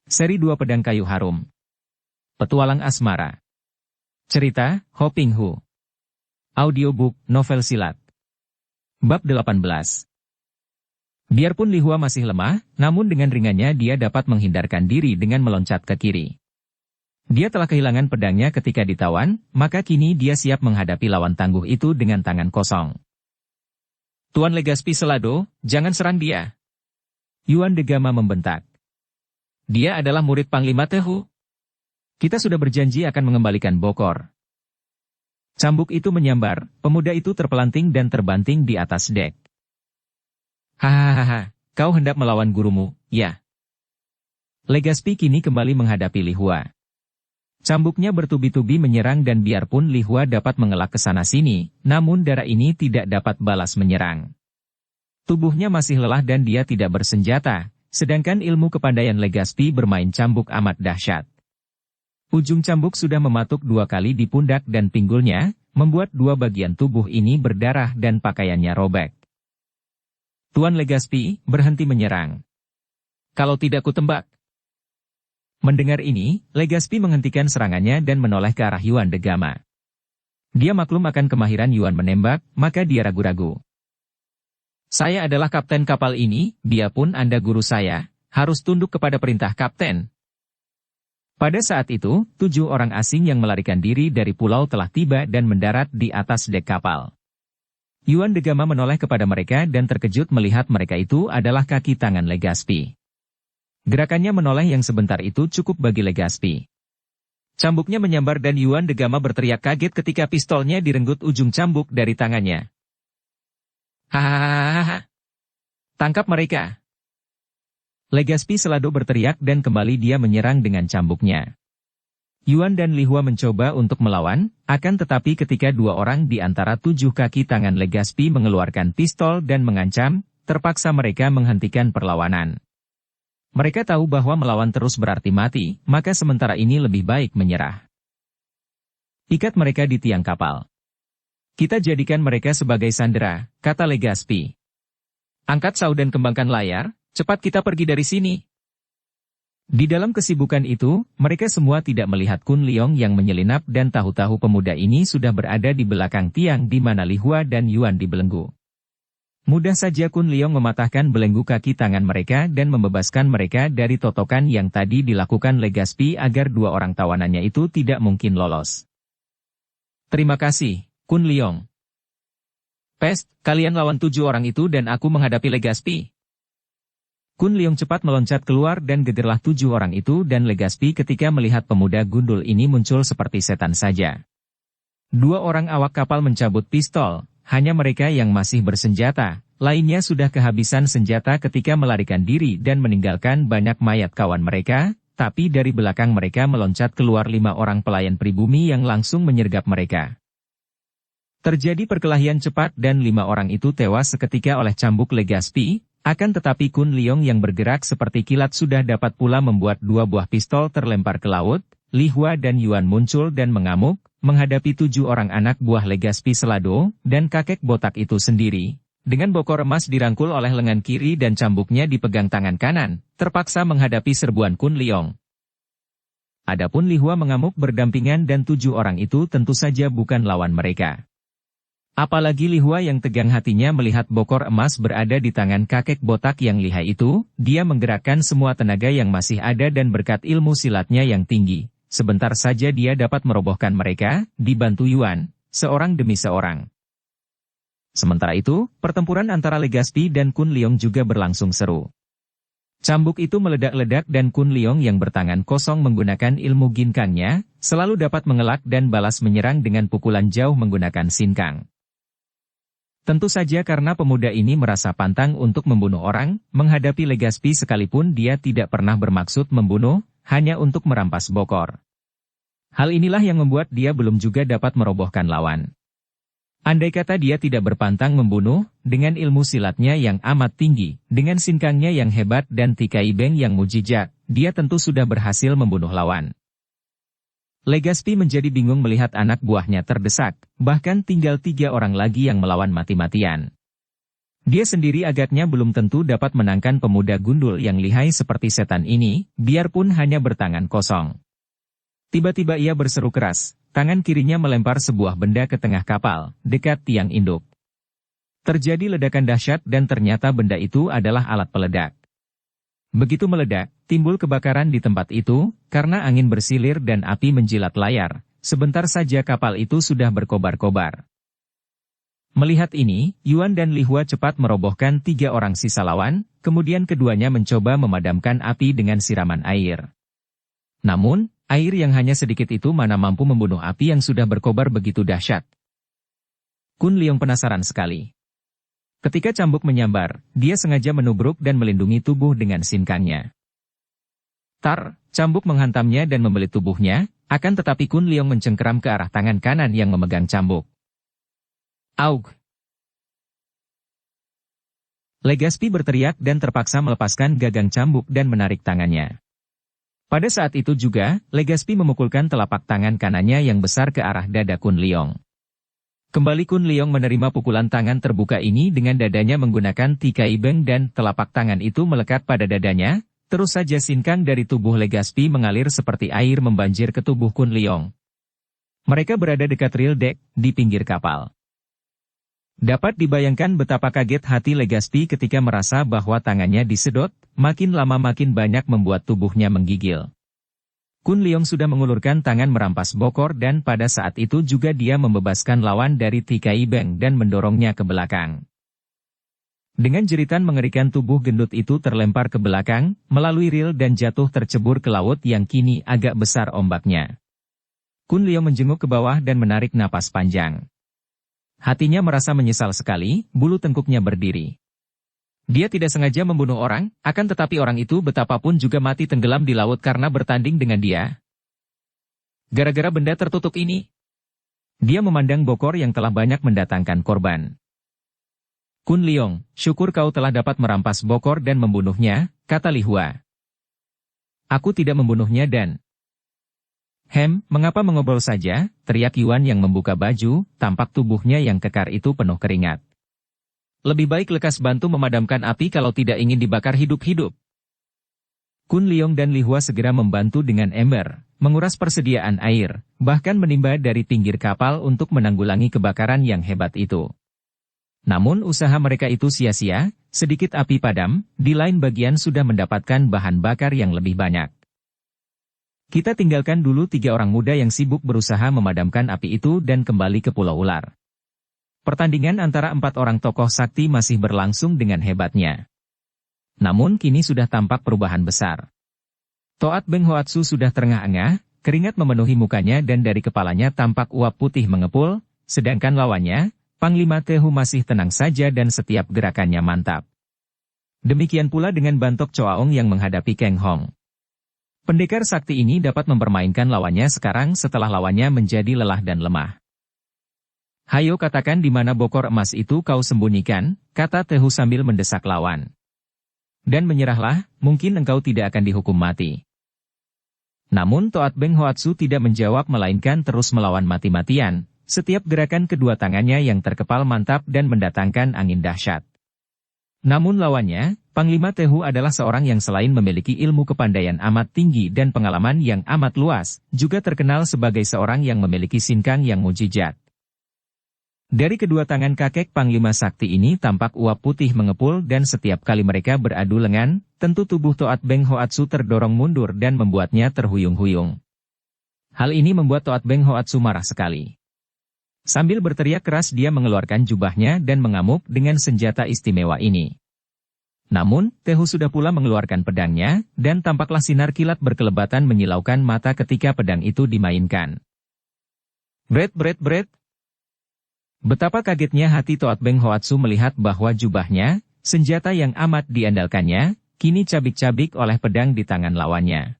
Seri 2 Pedang Kayu Harum. Petualang Asmara. Cerita, Ho Ping Hu. Audiobook, novel silat. Bab 18. Biarpun Li Hua masih lemah, namun dengan ringannya dia dapat menghindarkan diri dengan meloncat ke kiri. Dia telah kehilangan pedangnya ketika ditawan, maka kini dia siap menghadapi lawan tangguh itu dengan tangan kosong. Tuan Legaspi Selado, jangan serang dia. Yuan de Gama membentak. Dia adalah murid Panglima Tehu. Kita sudah berjanji akan mengembalikan Bokor. Cambuk itu menyambar, pemuda itu terpelanting dan terbanting di atas dek. Hahaha, kau hendak melawan gurumu, ya? Legaspi kini kembali menghadapi Li Hua. Cambuknya bertubi-tubi menyerang dan biarpun Li Hua dapat mengelak ke sana-sini, namun darah ini tidak dapat balas menyerang. Tubuhnya masih lelah dan dia tidak bersenjata, sedangkan ilmu kepandaian Legaspi bermain cambuk amat dahsyat. Ujung cambuk sudah mematuk 2 kali di pundak dan pinggulnya, membuat 2 bagian tubuh ini berdarah dan pakaiannya robek. Tuan Legaspi, berhenti menyerang. Kalau tidak kutembak. Mendengar ini, Legaspi menghentikan serangannya dan menoleh ke arah Yuan de Gama. Dia maklum akan kemahiran Yuan menembak, maka dia ragu-ragu. Saya adalah kapten kapal ini, biarpun Anda guru saya, harus tunduk kepada perintah kapten. Pada saat itu, 7 orang asing yang melarikan diri dari pulau telah tiba dan mendarat di atas dek kapal. Yuan de Gama menoleh kepada mereka dan terkejut melihat mereka itu adalah kaki tangan Legaspi. Gerakannya menoleh yang sebentar itu cukup bagi Legaspi. Cambuknya menyambar dan Yuan de Gama berteriak kaget ketika pistolnya direnggut ujung cambuk dari tangannya. Hahaha. Tangkap mereka. Legaspi Selado berteriak dan kembali dia menyerang dengan cambuknya. Yuan dan Li Hua mencoba untuk melawan, akan tetapi ketika 2 orang di antara 7 kaki tangan Legaspi mengeluarkan pistol dan mengancam, terpaksa mereka menghentikan perlawanan. Mereka tahu bahwa melawan terus berarti mati, maka sementara ini lebih baik menyerah. Ikat mereka di tiang kapal. Kita jadikan mereka sebagai sandera, kata Legaspi. Angkat sau dan kembangkan layar, cepat kita pergi dari sini. Di dalam kesibukan itu, mereka semua tidak melihat Kun Liong yang menyelinap dan tahu-tahu pemuda ini sudah berada di belakang tiang di mana Li Hua dan Yuan dibelenggu. Mudah saja Kun Liong mematahkan belenggu kaki tangan mereka dan membebaskan mereka dari totokan yang tadi dilakukan Legaspi agar 2 orang tawanannya itu tidak mungkin lolos. Terima kasih, Kun Liong. Pest, kalian lawan 7 orang itu dan aku menghadapi Legaspi. Kun Liong cepat meloncat keluar dan gegerlah 7 orang itu dan Legaspi ketika melihat pemuda gundul ini muncul seperti setan saja. 2 orang awak kapal mencabut pistol, hanya mereka yang masih bersenjata, lainnya sudah kehabisan senjata ketika melarikan diri dan meninggalkan banyak mayat kawan mereka, tapi dari belakang mereka meloncat keluar 5 orang pelayan pribumi yang langsung menyergap mereka. Terjadi perkelahian cepat dan 5 orang itu tewas seketika oleh cambuk Legaspi, akan tetapi Kun Liong yang bergerak seperti kilat sudah dapat pula membuat 2 buah pistol terlempar ke laut. Li Hua dan Yuan muncul dan mengamuk, menghadapi 7 orang anak buah Legaspi Selado, dan kakek botak itu sendiri. Dengan bokor emas dirangkul oleh lengan kiri dan cambuknya dipegang tangan kanan, terpaksa menghadapi serbuan Kun Liong. Adapun Li Hua mengamuk berdampingan dan 7 orang itu tentu saja bukan lawan mereka. Apalagi Li Hua yang tegang hatinya melihat bokor emas berada di tangan kakek botak yang lihai itu, dia menggerakkan semua tenaga yang masih ada dan berkat ilmu silatnya yang tinggi. Sebentar saja dia dapat merobohkan mereka, dibantu Yuan, seorang demi seorang. Sementara itu, pertempuran antara Legaspi dan Kun Liong juga berlangsung seru. Cambuk itu meledak-ledak dan Kun Liong yang bertangan kosong menggunakan ilmu ginkangnya, selalu dapat mengelak dan balas menyerang dengan pukulan jauh menggunakan sinkang. Tentu saja karena pemuda ini merasa pantang untuk membunuh orang, menghadapi Legaspi sekalipun dia tidak pernah bermaksud membunuh, hanya untuk merampas bokor. Hal inilah yang membuat dia belum juga dapat merobohkan lawan. Andai kata dia tidak berpantang membunuh, dengan ilmu silatnya yang amat tinggi, dengan sinkangnya yang hebat dan tikai beng yang mujizat, dia tentu sudah berhasil membunuh lawan. Legaspi menjadi bingung melihat anak buahnya terdesak, bahkan tinggal 3 orang lagi yang melawan mati-matian. Dia sendiri agaknya belum tentu dapat menangkan pemuda gundul yang lihai seperti setan ini, biarpun hanya bertangan kosong. Tiba-tiba ia berseru keras, tangan kirinya melempar sebuah benda ke tengah kapal, dekat tiang induk. Terjadi ledakan dahsyat dan ternyata benda itu adalah alat peledak. Begitu meledak, timbul kebakaran di tempat itu, karena angin bersilir dan api menjilat layar, sebentar saja kapal itu sudah berkobar-kobar. Melihat ini, Yuan dan Li Hua cepat merobohkan 3 orang sisa lawan, kemudian keduanya mencoba memadamkan api dengan siraman air. Namun, air yang hanya sedikit itu mana mampu membunuh api yang sudah berkobar begitu dahsyat. Kun Liong penasaran sekali. Ketika cambuk menyambar, dia sengaja menubruk dan melindungi tubuh dengan sinkangnya. Cambuk menghantamnya dan membelit tubuhnya, akan tetapi Kun Liong mencengkeram ke arah tangan kanan yang memegang cambuk. Aug! Legaspi berteriak dan terpaksa melepaskan gagang cambuk dan menarik tangannya. Pada saat itu juga, Legaspi memukulkan telapak tangan kanannya yang besar ke arah dada Kun Liong. Kembali Kun Liong menerima pukulan tangan terbuka ini dengan dadanya menggunakan tikai beng dan telapak tangan itu melekat pada dadanya, terus saja sinkang dari tubuh Legaspi mengalir seperti air membanjir ke tubuh Kun Liong. Mereka berada dekat reel dek, di pinggir kapal. Dapat dibayangkan betapa kaget hati Legaspi ketika merasa bahwa tangannya disedot, makin lama makin banyak membuat tubuhnya menggigil. Kun Liong sudah mengulurkan tangan merampas bokor dan pada saat itu juga dia membebaskan lawan dari tikai beng dan mendorongnya ke belakang. Dengan jeritan mengerikan tubuh gendut itu terlempar ke belakang, melalui reel dan jatuh tercebur ke laut yang kini agak besar ombaknya. Kun Liong menjenguk ke bawah dan menarik napas panjang. Hatinya merasa menyesal sekali, bulu tengkuknya berdiri. Dia tidak sengaja membunuh orang, akan tetapi orang itu betapapun juga mati tenggelam di laut karena bertanding dengan dia. Gara-gara benda tertutup ini. Dia memandang bokor yang telah banyak mendatangkan korban. Kun Liong, syukur kau telah dapat merampas bokor dan membunuhnya, kata Li Hua. Aku tidak membunuhnya dan... Mengapa mengobrol saja, teriak Yuan yang membuka baju, tampak tubuhnya yang kekar itu penuh keringat. Lebih baik lekas bantu memadamkan api kalau tidak ingin dibakar hidup-hidup. Kun Liong dan Li Hua segera membantu dengan ember, menguras persediaan air, bahkan menimba dari pinggir kapal untuk menanggulangi kebakaran yang hebat itu. Namun usaha mereka itu sia-sia, sedikit api padam, di lain bagian sudah mendapatkan bahan bakar yang lebih banyak. Kita tinggalkan dulu 3 orang muda yang sibuk berusaha memadamkan api itu dan kembali ke Pulau Ular. Pertandingan antara 4 orang tokoh sakti masih berlangsung dengan hebatnya. Namun kini sudah tampak perubahan besar. Toat Beng Hoatsu sudah terengah-engah, keringat memenuhi mukanya dan dari kepalanya tampak uap putih mengepul, sedangkan lawannya, Panglima Tehu masih tenang saja dan setiap gerakannya mantap. Demikian pula dengan Bantok Choaong yang menghadapi Keng Hong. Pendekar sakti ini dapat mempermainkan lawannya sekarang setelah lawannya menjadi lelah dan lemah. Hayo katakan di mana bokor emas itu kau sembunyikan, kata Tehu sambil mendesak lawan. Dan menyerahlah, mungkin engkau tidak akan dihukum mati. Namun Toat Beng Hoatsu tidak menjawab melainkan terus melawan mati-matian, setiap gerakan kedua tangannya yang terkepal mantap dan mendatangkan angin dahsyat. Namun lawannya, Panglima Tehu adalah seorang yang selain memiliki ilmu kepandaian amat tinggi dan pengalaman yang amat luas, juga terkenal sebagai seorang yang memiliki sinkang yang mujizat. Dari kedua tangan kakek Panglima Sakti ini tampak uap putih mengepul dan setiap kali mereka beradu lengan, tentu tubuh Toat Beng Hoatsu terdorong mundur dan membuatnya terhuyung-huyung. Hal ini membuat Toat Beng Hoatsu marah sekali. Sambil berteriak keras dia mengeluarkan jubahnya dan mengamuk dengan senjata istimewa ini. Namun, Tehu sudah pula mengeluarkan pedangnya, dan tampaklah sinar kilat berkelebatan menyilaukan mata ketika pedang itu dimainkan. Bret. Betapa kagetnya hati Toat Beng Hoatsu melihat bahwa jubahnya, senjata yang amat diandalkannya, kini cabik-cabik oleh pedang di tangan lawannya.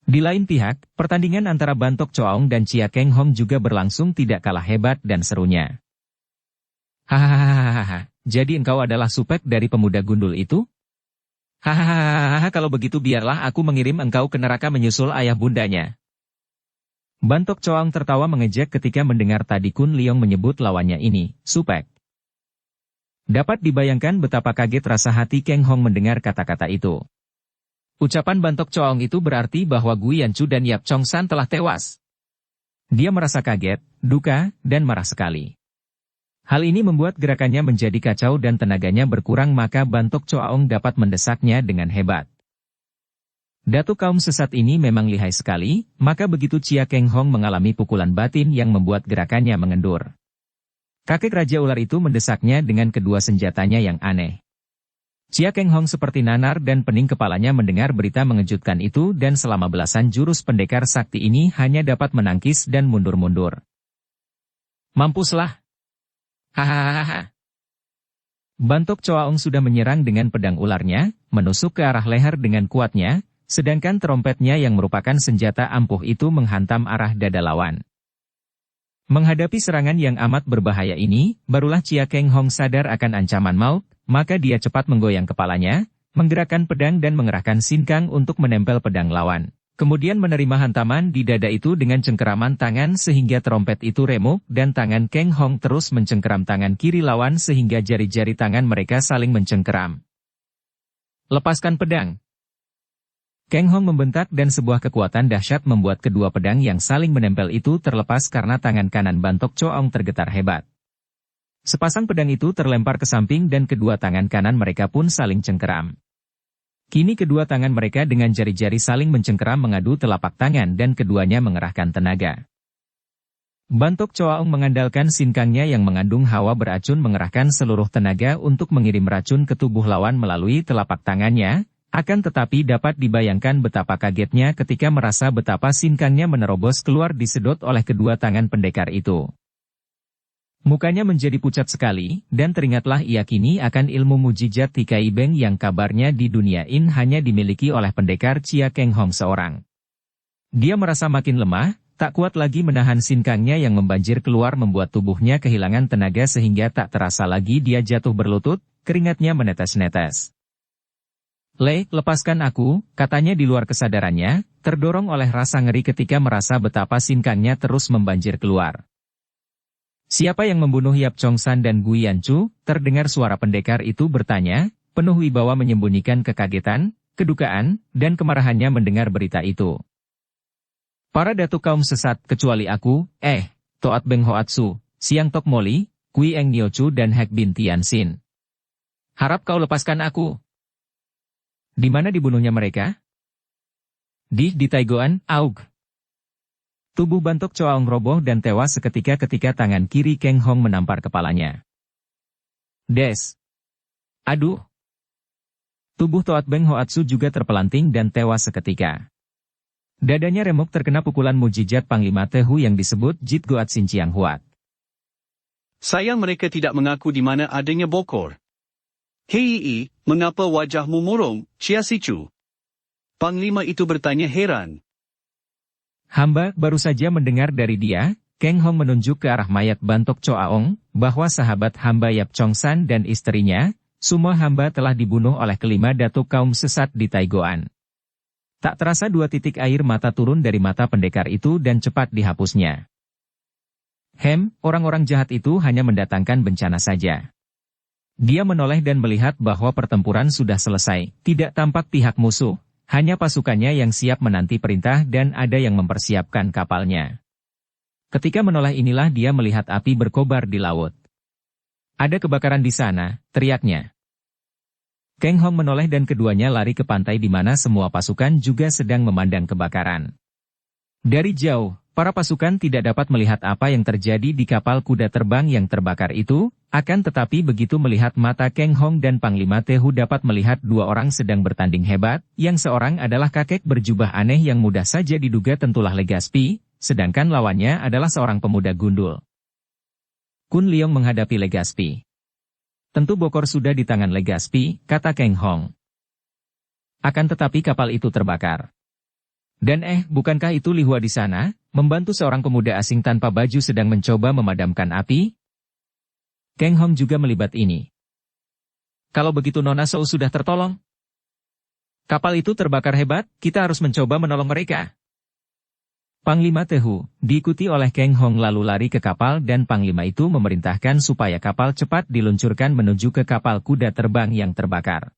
Di lain pihak, pertandingan antara Bantok Choaong dan Chia Keng Hong juga berlangsung tidak kalah hebat dan serunya. Hahaha, jadi engkau adalah supek dari pemuda gundul itu? Hahaha, kalau begitu biarlah aku mengirim engkau ke neraka menyusul ayah bundanya. Bantok Choaong tertawa mengejek ketika mendengar tadi Kun Liong menyebut lawannya ini, supek. Dapat dibayangkan betapa kaget rasa hati Kang Hong mendengar kata-kata itu. Ucapan Bantok Choaong itu berarti bahwa Gui Yanchu dan Yap Chong San telah tewas. Dia merasa kaget, duka, dan marah sekali. Hal ini membuat gerakannya menjadi kacau dan tenaganya berkurang, maka Bantok Choaong dapat mendesaknya dengan hebat. Datuk kaum sesat ini memang lihai sekali, maka begitu Chia Kang Hong mengalami pukulan batin yang membuat gerakannya mengendur. Kakek Raja Ular itu mendesaknya dengan kedua senjatanya yang aneh. Chia Kang Hong seperti nanar dan pening kepalanya mendengar berita mengejutkan itu, dan selama belasan jurus pendekar sakti ini hanya dapat menangkis dan mundur-mundur. Mampuslah! Hahaha. Bantok Choaong sudah menyerang dengan pedang ularnya, menusuk ke arah leher dengan kuatnya, sedangkan trompetnya yang merupakan senjata ampuh itu menghantam arah dada lawan. Menghadapi serangan yang amat berbahaya ini, barulah Chia Kang Hong sadar akan ancaman maut, maka dia cepat menggoyang kepalanya, menggerakkan pedang dan mengerahkan sinkang untuk menempel pedang lawan. Kemudian menerima hantaman di dada itu dengan cengkeraman tangan sehingga trompet itu remuk dan tangan Kang Hong terus mencengkeram tangan kiri lawan sehingga jari-jari tangan mereka saling mencengkeram. Lepaskan pedang! Kang Hong membentak dan sebuah kekuatan dahsyat membuat kedua pedang yang saling menempel itu terlepas karena tangan kanan Bantok Choaong tergetar hebat. Sepasang pedang itu terlempar ke samping dan kedua tangan kanan mereka pun saling cengkeram. Kini kedua tangan mereka dengan jari-jari saling mencengkeram mengadu telapak tangan dan keduanya mengerahkan tenaga. Bantok Choaong mengandalkan sinkangnya yang mengandung hawa beracun mengerahkan seluruh tenaga untuk mengirim racun ke tubuh lawan melalui telapak tangannya. Akan tetapi dapat dibayangkan betapa kagetnya ketika merasa betapa sinkangnya menerobos keluar disedot oleh kedua tangan pendekar itu. Mukanya menjadi pucat sekali, dan teringatlah ia kini akan ilmu mujizat Tikai Beng yang kabarnya di dunia ini hanya dimiliki oleh pendekar Chia Kang Hong seorang. Dia merasa makin lemah, tak kuat lagi menahan sinkangnya yang membanjir keluar membuat tubuhnya kehilangan tenaga sehingga tak terasa lagi dia jatuh berlutut, keringatnya menetes-netes. Lepaskan aku, katanya di luar kesadarannya, terdorong oleh rasa ngeri ketika merasa betapa sinkangnya terus membanjir keluar. Siapa yang membunuh Yap Chong San dan Gui Yanchu? Terdengar suara pendekar itu bertanya, penuh wibawa menyembunyikan kekagetan, kedukaan, dan kemarahannya mendengar berita itu. Para datuk kaum sesat, kecuali aku, Toat Beng Hoatsu, Siang Tok Moli, Kui Eng Niochu dan Hek Bin Tian Sin. Harap kau lepaskan aku. Di mana dibunuhnya mereka? Di Taigoan, Aug. Tubuh Bantok Choaong roboh dan tewas seketika ketika tangan kiri Kang Hong menampar kepalanya. Des! Aduh! Tubuh Toat Beng Hoatsu juga terpelanting dan tewas seketika. Dadanya remuk terkena pukulan mujizat Panglima Tehu yang disebut Jit Goat Sin Chiang Huat. Sayang mereka tidak mengaku di mana adanya Bokor. Hei, mengapa wajahmu murung, Chia Sichu? Panglima itu bertanya heran. Hamba baru saja mendengar dari dia, Kang Hong menunjuk ke arah mayat Bantok Choaong, bahwa sahabat hamba Yap Chong San dan istrinya, semua hamba telah dibunuh oleh kelima datuk kaum sesat di Taigoan. Tak terasa dua titik air mata turun dari mata pendekar itu dan cepat dihapusnya. Orang-orang jahat itu hanya mendatangkan bencana saja. Dia menoleh dan melihat bahwa pertempuran sudah selesai, tidak tampak pihak musuh, hanya pasukannya yang siap menanti perintah dan ada yang mempersiapkan kapalnya. Ketika menoleh inilah dia melihat api berkobar di laut. Ada kebakaran di sana, teriaknya. Kang Hong menoleh dan keduanya lari ke pantai di mana semua pasukan juga sedang memandang kebakaran. Dari jauh, para pasukan tidak dapat melihat apa yang terjadi di kapal kuda terbang yang terbakar itu, akan tetapi begitu melihat mata Kang Hong dan Panglima Tehu dapat melihat dua orang sedang bertanding hebat, yang seorang adalah kakek berjubah aneh yang mudah saja diduga tentulah Legaspi, sedangkan lawannya adalah seorang pemuda gundul. Kun Leong menghadapi Legaspi. Tentu Bokor sudah di tangan Legaspi, kata Kang Hong. Akan tetapi kapal itu terbakar. Dan bukankah itu Lihua di sana, membantu seorang pemuda asing tanpa baju sedang mencoba memadamkan api? Kang Hong juga melibat ini. Kalau begitu Nona Shou sudah tertolong. Kapal itu terbakar hebat, kita harus mencoba menolong mereka. Panglima Tehu, diikuti oleh Kang Hong lalu lari ke kapal dan Panglima itu memerintahkan supaya kapal cepat diluncurkan menuju ke kapal kuda terbang yang terbakar.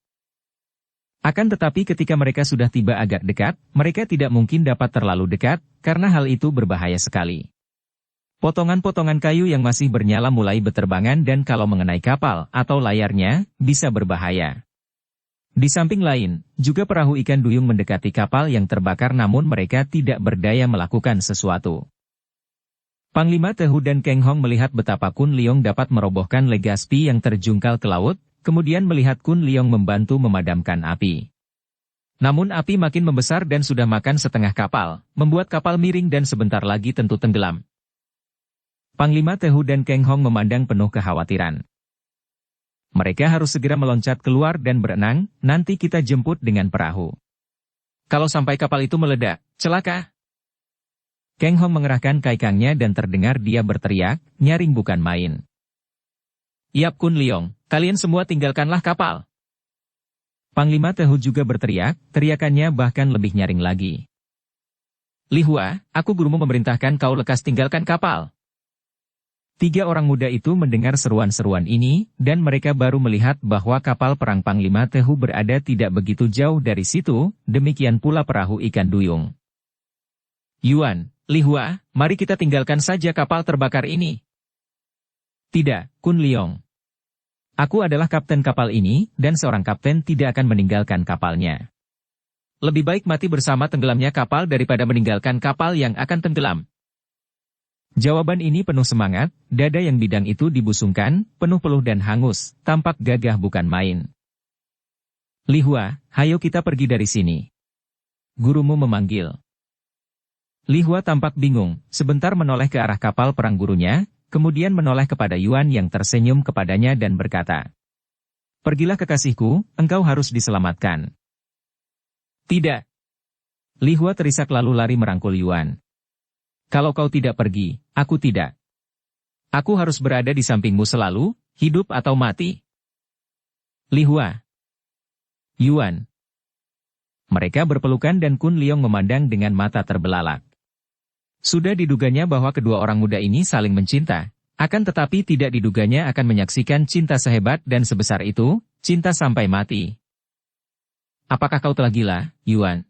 Akan tetapi ketika mereka sudah tiba agak dekat, mereka tidak mungkin dapat terlalu dekat, karena hal itu berbahaya sekali. Potongan-potongan kayu yang masih bernyala mulai berterbangan dan kalau mengenai kapal atau layarnya, bisa berbahaya. Di samping lain, juga perahu ikan duyung mendekati kapal yang terbakar namun mereka tidak berdaya melakukan sesuatu. Panglima Tehu dan Kang Hong melihat betapa Kun Leong dapat merobohkan Legazpi yang terjungkal ke laut, kemudian melihat Kun Leong membantu memadamkan api. Namun api makin membesar dan sudah makan setengah kapal, membuat kapal miring dan sebentar lagi tentu tenggelam. Panglima Tehu dan Kang Hong memandang penuh kekhawatiran. Mereka harus segera meloncat keluar dan berenang, nanti kita jemput dengan perahu. Kalau sampai kapal itu meledak, celaka. Kang Hong mengerahkan kaikangnya dan terdengar dia berteriak, nyaring bukan main. Yap Kun Leong, kalian semua tinggalkanlah kapal. Panglima Tehu juga berteriak, teriakannya bahkan lebih nyaring lagi. Li Hua, aku gurumu memerintahkan kau lekas tinggalkan kapal. 3 orang muda itu mendengar seruan-seruan ini, dan mereka baru melihat bahwa kapal perang Panglima Tehu berada tidak begitu jauh dari situ, demikian pula perahu ikan duyung. Yuan, Li Hua, mari kita tinggalkan saja kapal terbakar ini. Tidak, Kun Leong. Aku adalah kapten kapal ini, dan seorang kapten tidak akan meninggalkan kapalnya. Lebih baik mati bersama tenggelamnya kapal daripada meninggalkan kapal yang akan tenggelam. Jawaban ini penuh semangat, dada yang bidang itu dibusungkan, penuh peluh dan hangus, tampak gagah bukan main. Li Hua, hayo kita pergi dari sini. Gurumu memanggil. Li Hua tampak bingung, sebentar menoleh ke arah kapal perang gurunya, kemudian menoleh kepada Yuan yang tersenyum kepadanya dan berkata, Pergilah kekasihku, engkau harus diselamatkan. Tidak. Li Hua terisak lalu lari merangkul Yuan. Kalau kau tidak pergi, aku tidak. Aku harus berada di sampingmu selalu, hidup atau mati. Li Hua. Yuan. Mereka berpelukan dan Kun Leong memandang dengan mata terbelalak. Sudah diduganya bahwa kedua orang muda ini saling mencinta, akan tetapi tidak diduganya akan menyaksikan cinta sehebat dan sebesar itu, cinta sampai mati. Apakah kau telah gila, Yuan?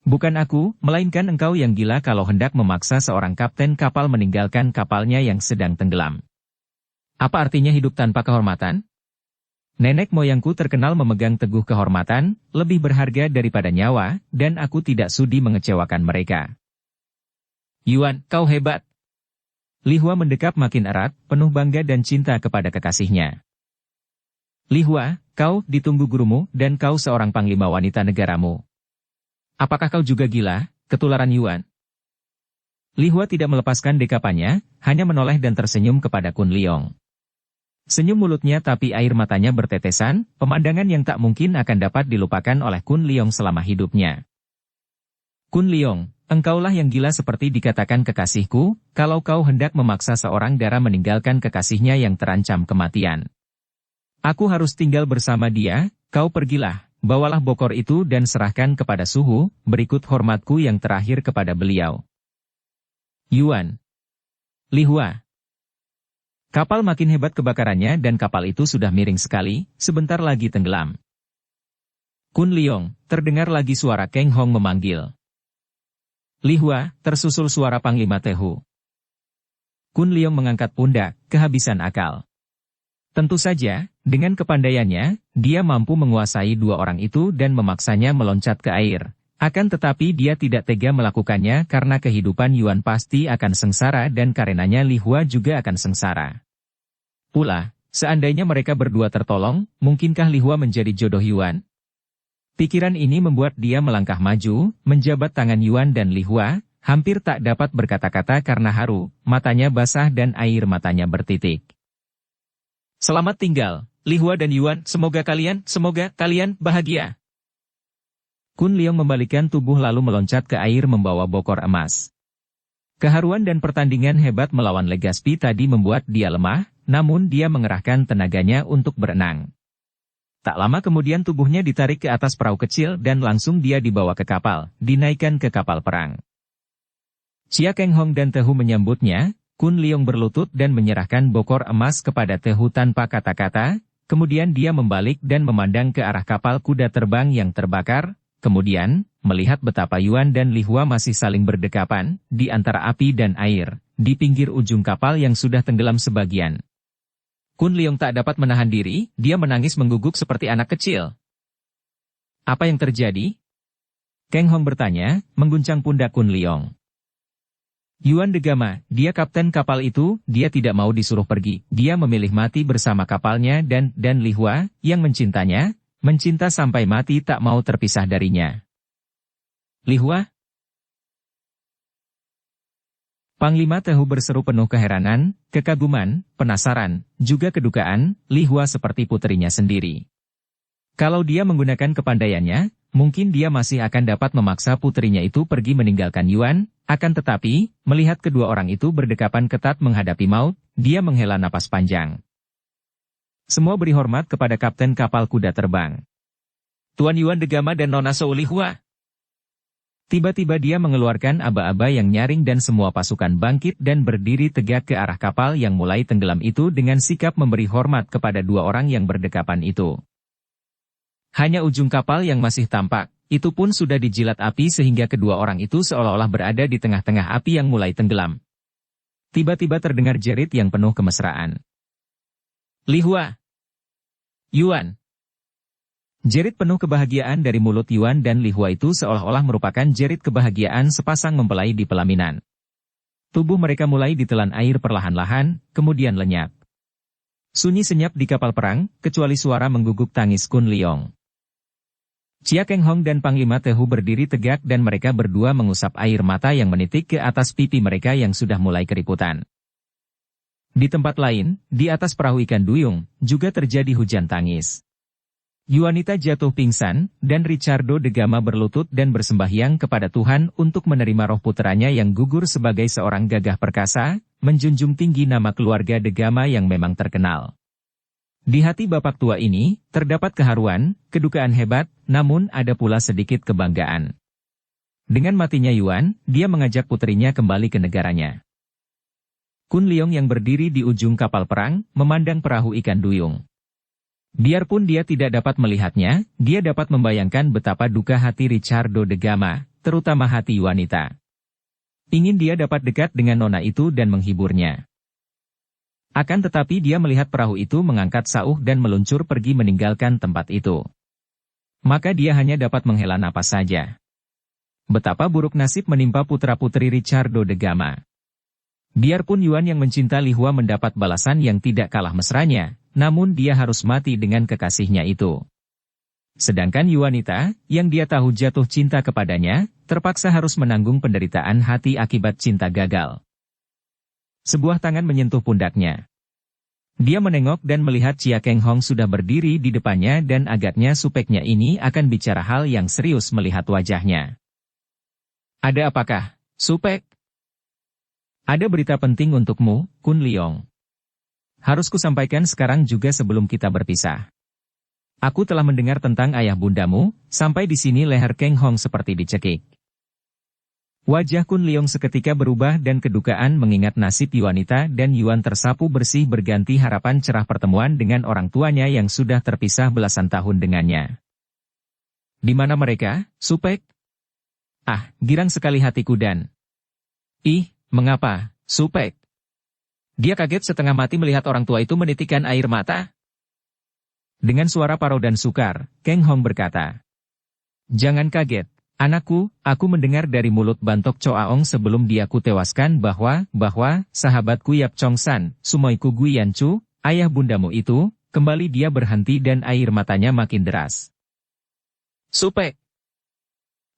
Bukan aku, melainkan engkau yang gila kalau hendak memaksa seorang kapten kapal meninggalkan kapalnya yang sedang tenggelam. Apa artinya hidup tanpa kehormatan? Nenek moyangku terkenal memegang teguh kehormatan, lebih berharga daripada nyawa, dan aku tidak sudi mengecewakan mereka. Yuan, kau hebat. Li Hua mendekap makin erat, penuh bangga dan cinta kepada kekasihnya. Li Hua, kau ditunggu gurumu, dan kau seorang panglima wanita negaramu. Apakah kau juga gila, ketularan Yuan? Li Hua tidak melepaskan dekapannya, hanya menoleh dan tersenyum kepada Kun Leong. Senyum mulutnya tapi air matanya bertetesan, pemandangan yang tak mungkin akan dapat dilupakan oleh Kun Leong selama hidupnya. Kun Leong, engkaulah yang gila seperti dikatakan kekasihku, kalau kau hendak memaksa seorang dara meninggalkan kekasihnya yang terancam kematian. Aku harus tinggal bersama dia, kau pergilah. Bawalah bokor itu dan serahkan kepada suhu, berikut hormatku yang terakhir kepada beliau. Yuan. Li Hua. Kapal makin hebat kebakarannya dan kapal itu sudah miring sekali, sebentar lagi tenggelam. Kun Leong, terdengar lagi suara Kang Hong memanggil. Li Hua, tersusul suara Panglima Tehu. Kun Leong mengangkat pundak, kehabisan akal. Tentu saja, dengan kepandaiannya, dia mampu menguasai 2 orang itu dan memaksanya meloncat ke air. Akan tetapi dia tidak tega melakukannya karena kehidupan Yuan pasti akan sengsara dan karenanya Li Hua juga akan sengsara. Pula, seandainya mereka berdua tertolong, mungkinkah Li Hua menjadi jodoh Yuan? Pikiran ini membuat dia melangkah maju, menjabat tangan Yuan dan Li Hua, hampir tak dapat berkata-kata karena haru, matanya basah dan air matanya bertitik. Selamat tinggal, Li Hua dan Yuan, semoga kalian bahagia. Kun Leong membalikkan tubuh lalu meloncat ke air membawa bokor emas. Keharuan dan pertandingan hebat melawan Legazpi tadi membuat dia lemah, namun dia mengerahkan tenaganya untuk berenang. Tak lama kemudian tubuhnya ditarik ke atas perahu kecil dan langsung dia dibawa ke kapal, dinaikkan ke kapal perang. Chia Keng Hong dan Tehu menyambutnya. Kun Leong berlutut dan menyerahkan bokor emas kepada Tehu tanpa kata-kata, kemudian dia membalik dan memandang ke arah kapal kuda terbang yang terbakar, kemudian, melihat betapa Yuan dan Li Hua masih saling berdekapan, di antara api dan air, di pinggir ujung kapal yang sudah tenggelam sebagian. Kun Leong tak dapat menahan diri, dia menangis mengguguk seperti anak kecil. Apa yang terjadi? Keng Hong bertanya, mengguncang pundak Kun Leong. Yuan de Gama, dia kapten kapal itu, dia tidak mau disuruh pergi. Dia memilih mati bersama kapalnya dan Li Hua, yang mencintanya, mencinta sampai mati tak mau terpisah darinya. Li Hua? Panglima Tehu berseru penuh keheranan, kekaguman, penasaran, juga kedukaan, Li Hua seperti puterinya sendiri. Kalau dia menggunakan kepandaiannya, mungkin dia masih akan dapat memaksa putrinya itu pergi meninggalkan Yuan. Akan tetapi, melihat kedua orang itu berdekapan ketat menghadapi maut, dia menghela napas panjang. Semua beri hormat kepada kapten kapal kuda terbang. Tuan Yuan de Gama dan Nona Shou Li Hua. Tiba-tiba dia mengeluarkan aba-aba yang nyaring dan semua pasukan bangkit dan berdiri tegak ke arah kapal yang mulai tenggelam itu dengan sikap memberi hormat kepada dua orang yang berdekapan itu. Hanya ujung kapal yang masih tampak. Itu pun sudah dijilat api sehingga kedua orang itu seolah-olah berada di tengah-tengah api yang mulai tenggelam. Tiba-tiba terdengar jerit yang penuh kemesraan. Li Hua! Yuan! Jerit penuh kebahagiaan dari mulut Yuan dan Li Hua itu seolah-olah merupakan jerit kebahagiaan sepasang mempelai di pelaminan. Tubuh mereka mulai ditelan air perlahan-lahan, kemudian lenyap. Sunyi senyap di kapal perang, kecuali suara mengguguk tangis Kun Leong. Chia Keng Hong dan Panglima Tehu berdiri tegak dan mereka berdua mengusap air mata yang menitik ke atas pipi mereka yang sudah mulai keriputan. Di tempat lain, di atas perahu ikan duyung, juga terjadi hujan tangis. Yuanita jatuh pingsan, dan Richardo de Gama berlutut dan bersembahyang kepada Tuhan untuk menerima roh puteranya yang gugur sebagai seorang gagah perkasa, menjunjung tinggi nama keluarga de Gama yang memang terkenal. Di hati bapak tua ini, terdapat keharuan, kedukaan hebat, namun ada pula sedikit kebanggaan. Dengan matinya Yuan, dia mengajak putrinya kembali ke negaranya. Kun Leong yang berdiri di ujung kapal perang, memandang perahu ikan duyung. Biarpun dia tidak dapat melihatnya, dia dapat membayangkan betapa duka hati Richardo de Gama, terutama hati wanita. Ingin dia dapat dekat dengan nona itu dan menghiburnya. Akan tetapi dia melihat perahu itu mengangkat sauh dan meluncur pergi meninggalkan tempat itu. Maka dia hanya dapat menghela napas saja. Betapa buruk nasib menimpa putra-putri Richardo de Gama. Biarpun Yuan yang mencinta Li Hua mendapat balasan yang tidak kalah mesranya, namun dia harus mati dengan kekasihnya itu. Sedangkan Yuanita, yang dia tahu jatuh cinta kepadanya, terpaksa harus menanggung penderitaan hati akibat cinta gagal. Sebuah tangan menyentuh pundaknya. Dia menengok dan melihat Chia Keng Hong sudah berdiri di depannya dan agaknya supeknya ini akan bicara hal yang serius melihat wajahnya. Ada apakah, Supek? Ada berita penting untukmu, Kun Leong. Harus kusampaikan sekarang juga sebelum kita berpisah. Aku telah mendengar tentang ayah bundamu, sampai di sini leher Keng Hong seperti dicekik. Wajah Kun Leong seketika berubah dan kedukaan mengingat nasib Yuanita dan Yuan tersapu bersih berganti harapan cerah pertemuan dengan orang tuanya yang sudah terpisah belasan tahun dengannya. Di mana mereka, Supek? Ah, girang sekali hatiku dan... Ih, mengapa, Supek? Dia kaget setengah mati melihat orang tua itu menitikkan air mata. Dengan suara parau dan sukar, Keng Hong berkata, "Jangan kaget. Anakku, aku mendengar dari mulut Bantok Choaong sebelum dia kutewaskan bahwa sahabatku Yap Chong San, Sumoiku Guiyanchu, ayah bundamu itu, kembali." Dia berhenti dan air matanya makin deras. Supek!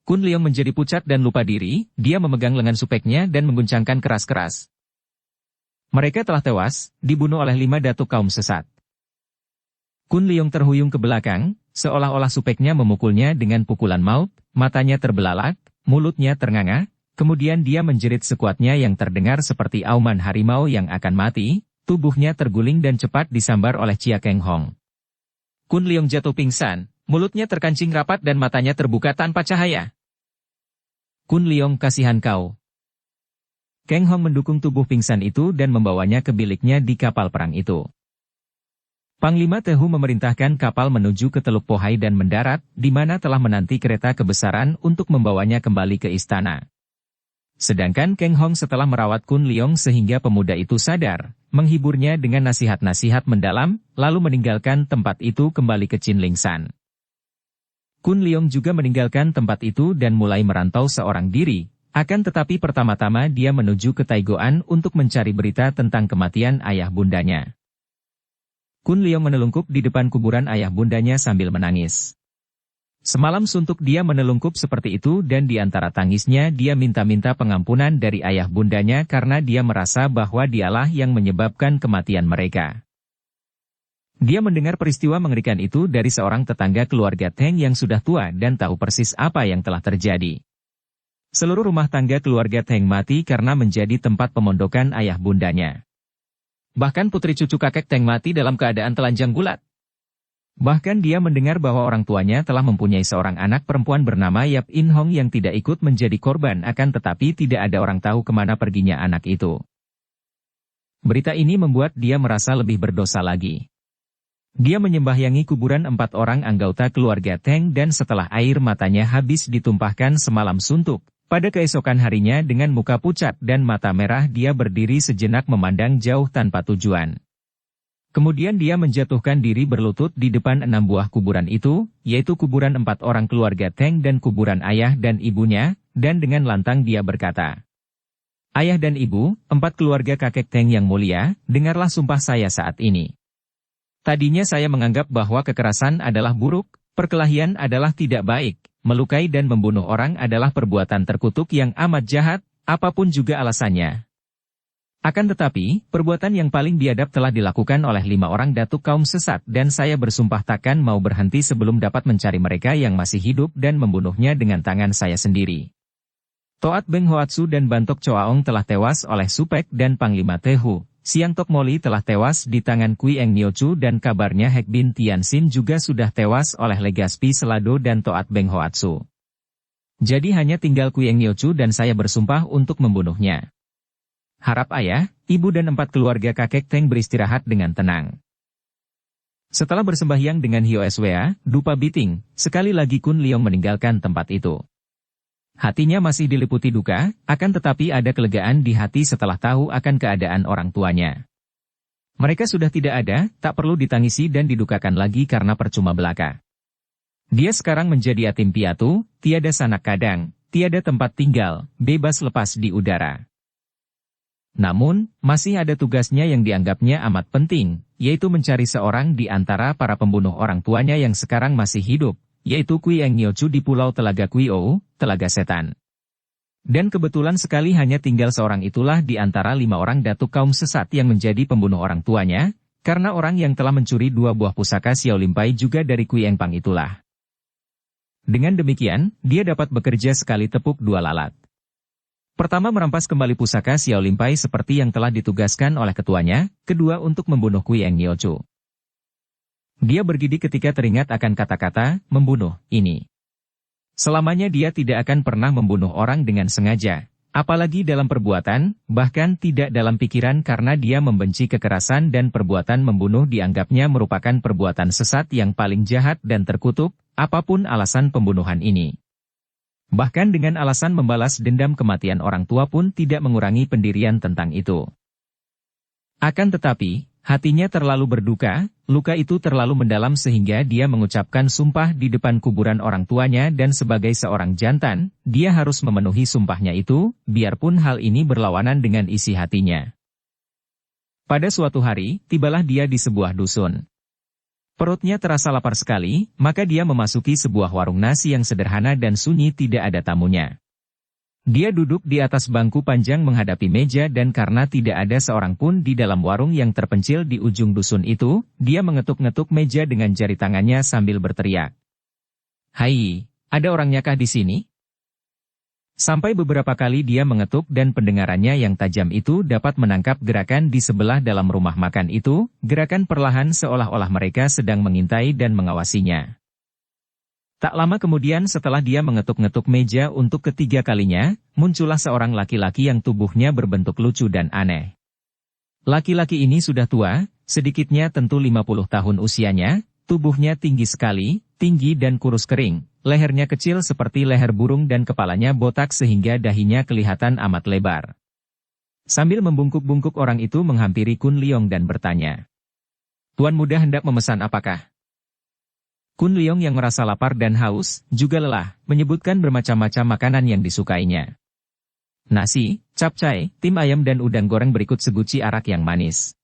Kun Leong menjadi pucat dan lupa diri, dia memegang lengan Supeknya dan mengguncangkan keras-keras. Mereka telah tewas, dibunuh oleh 5 datuk kaum sesat. Kun Leong terhuyung ke belakang, seolah-olah Supeknya memukulnya dengan pukulan maut. Matanya terbelalak, mulutnya ternganga, kemudian dia menjerit sekuatnya yang terdengar seperti auman harimau yang akan mati, tubuhnya terguling dan cepat disambar oleh Chia Keng Hong. Kun Leong jatuh pingsan, mulutnya terkancing rapat dan matanya terbuka tanpa cahaya. Kun Leong, kasihan kau. Kang Hong mendukung tubuh pingsan itu dan membawanya ke biliknya di kapal perang itu. Panglima Tehu memerintahkan kapal menuju ke Teluk Pohai dan mendarat, di mana telah menanti kereta kebesaran untuk membawanya kembali ke istana. Sedangkan Kang Hong setelah merawat Kun Leong sehingga pemuda itu sadar, menghiburnya dengan nasihat-nasihat mendalam, lalu meninggalkan tempat itu kembali ke Chin Ling San. Kun Leong juga meninggalkan tempat itu dan mulai merantau seorang diri, akan tetapi pertama-tama dia menuju ke Taigoan untuk mencari berita tentang kematian ayah bundanya. Kun Leong menelungkup di depan kuburan ayah bundanya sambil menangis. Semalam suntuk dia menelungkup seperti itu dan di antara tangisnya dia minta-minta pengampunan dari ayah bundanya karena dia merasa bahwa dialah yang menyebabkan kematian mereka. Dia mendengar peristiwa mengerikan itu dari seorang tetangga keluarga Teng yang sudah tua dan tahu persis apa yang telah terjadi. Seluruh rumah tangga keluarga Teng mati karena menjadi tempat pemondokan ayah bundanya. Bahkan putri cucu kakek Teng mati dalam keadaan telanjang bulat. Bahkan dia mendengar bahwa orang tuanya telah mempunyai seorang anak perempuan bernama Yap In Hong yang tidak ikut menjadi korban akan tetapi tidak ada orang tahu kemana perginya anak itu. Berita ini membuat dia merasa lebih berdosa lagi. Dia menyembahyangi kuburan 4 orang anggota keluarga Teng dan setelah air matanya habis ditumpahkan semalam suntuk, pada keesokan harinya dengan muka pucat dan mata merah dia berdiri sejenak memandang jauh tanpa tujuan. Kemudian dia menjatuhkan diri berlutut di depan 6 buah kuburan itu, yaitu kuburan 4 orang keluarga Teng dan kuburan ayah dan ibunya, dan dengan lantang dia berkata, "Ayah dan ibu, 4 keluarga kakek Teng yang mulia, dengarlah sumpah saya saat ini. Tadinya saya menganggap bahwa kekerasan adalah buruk, perkelahian adalah tidak baik, melukai dan membunuh orang adalah perbuatan terkutuk yang amat jahat, apapun juga alasannya. Akan tetapi, perbuatan yang paling biadab telah dilakukan oleh 5 orang datuk kaum sesat dan saya bersumpah takkan mau berhenti sebelum dapat mencari mereka yang masih hidup dan membunuhnya dengan tangan saya sendiri. Toat Beng Hoatsu dan Bantok Choaong telah tewas oleh Supek dan Panglima Tehu. Siang Tok Moli telah tewas di tangan Kui Eng Niochu dan kabarnya Hek Bin Tianxin juga sudah tewas oleh Legaspi Selado dan Toat Beng Hoatsu. Jadi hanya tinggal Kui Eng Niochu dan saya bersumpah untuk membunuhnya. Harap ayah, ibu dan 4 keluarga kakek Teng beristirahat dengan tenang." Setelah bersembahyang dengan Hio Swea, Dupa Biting, sekali lagi Kun Leong meninggalkan tempat itu. Hatinya masih diliputi duka, akan tetapi ada kelegaan di hati setelah tahu akan keadaan orang tuanya. Mereka sudah tidak ada, tak perlu ditangisi dan didukakan lagi karena percuma belaka. Dia sekarang menjadi yatim piatu, tiada sanak kadang, tiada tempat tinggal, bebas lepas di udara. Namun, masih ada tugasnya yang dianggapnya amat penting, yaitu mencari seorang di antara para pembunuh orang tuanya yang sekarang masih hidup, yaitu Kui Eng Niochu di Pulau Telaga Kuiou, Telaga Setan. Dan kebetulan sekali hanya tinggal seorang itulah di antara 5 orang datuk kaum sesat yang menjadi pembunuh orang tuanya, karena orang yang telah mencuri 2 buah pusaka Xiao Limpai juga dari Kui Eng Pang itulah. Dengan demikian, dia dapat bekerja sekali tepuk 2 lalat. Pertama merampas kembali pusaka Xiao Limpai seperti yang telah ditugaskan oleh ketuanya, kedua untuk membunuh Kui Eng Niochu. Dia bergidik ketika teringat akan kata-kata, membunuh, ini. Selamanya dia tidak akan pernah membunuh orang dengan sengaja, apalagi dalam perbuatan, bahkan tidak dalam pikiran karena dia membenci kekerasan dan perbuatan membunuh dianggapnya merupakan perbuatan sesat yang paling jahat dan terkutuk, apapun alasan pembunuhan ini. Bahkan dengan alasan membalas dendam kematian orang tua pun tidak mengurangi pendirian tentang itu. Akan tetapi, hatinya terlalu berduka, luka itu terlalu mendalam sehingga dia mengucapkan sumpah di depan kuburan orang tuanya dan sebagai seorang jantan, dia harus memenuhi sumpahnya itu, biarpun hal ini berlawanan dengan isi hatinya. Pada suatu hari, tibalah dia di sebuah dusun. Perutnya terasa lapar sekali, maka dia memasuki sebuah warung nasi yang sederhana dan sunyi tidak ada tamunya. Dia duduk di atas bangku panjang menghadapi meja dan karena tidak ada seorang pun di dalam warung yang terpencil di ujung dusun itu, dia mengetuk-ngetuk meja dengan jari tangannya sambil berteriak. "Hai, ada orangnyakah di sini?" Sampai beberapa kali dia mengetuk dan pendengarannya yang tajam itu dapat menangkap gerakan di sebelah dalam rumah makan itu, gerakan perlahan seolah-olah mereka sedang mengintai dan mengawasinya. Tak lama kemudian setelah dia mengetuk-ngetuk meja untuk ketiga kalinya, muncullah seorang laki-laki yang tubuhnya berbentuk lucu dan aneh. Laki-laki ini sudah tua, sedikitnya tentu 50 tahun usianya, tubuhnya tinggi sekali, tinggi dan kurus kering, lehernya kecil seperti leher burung dan kepalanya botak sehingga dahinya kelihatan amat lebar. Sambil membungkuk-bungkuk orang itu menghampiri Kun Leong dan bertanya, "Tuan muda hendak memesan apakah?" Kun Leong yang merasa lapar dan haus, juga lelah, menyebutkan bermacam-macam makanan yang disukainya. Nasi, capcay, tim ayam dan udang goreng berikut seguci arak yang manis.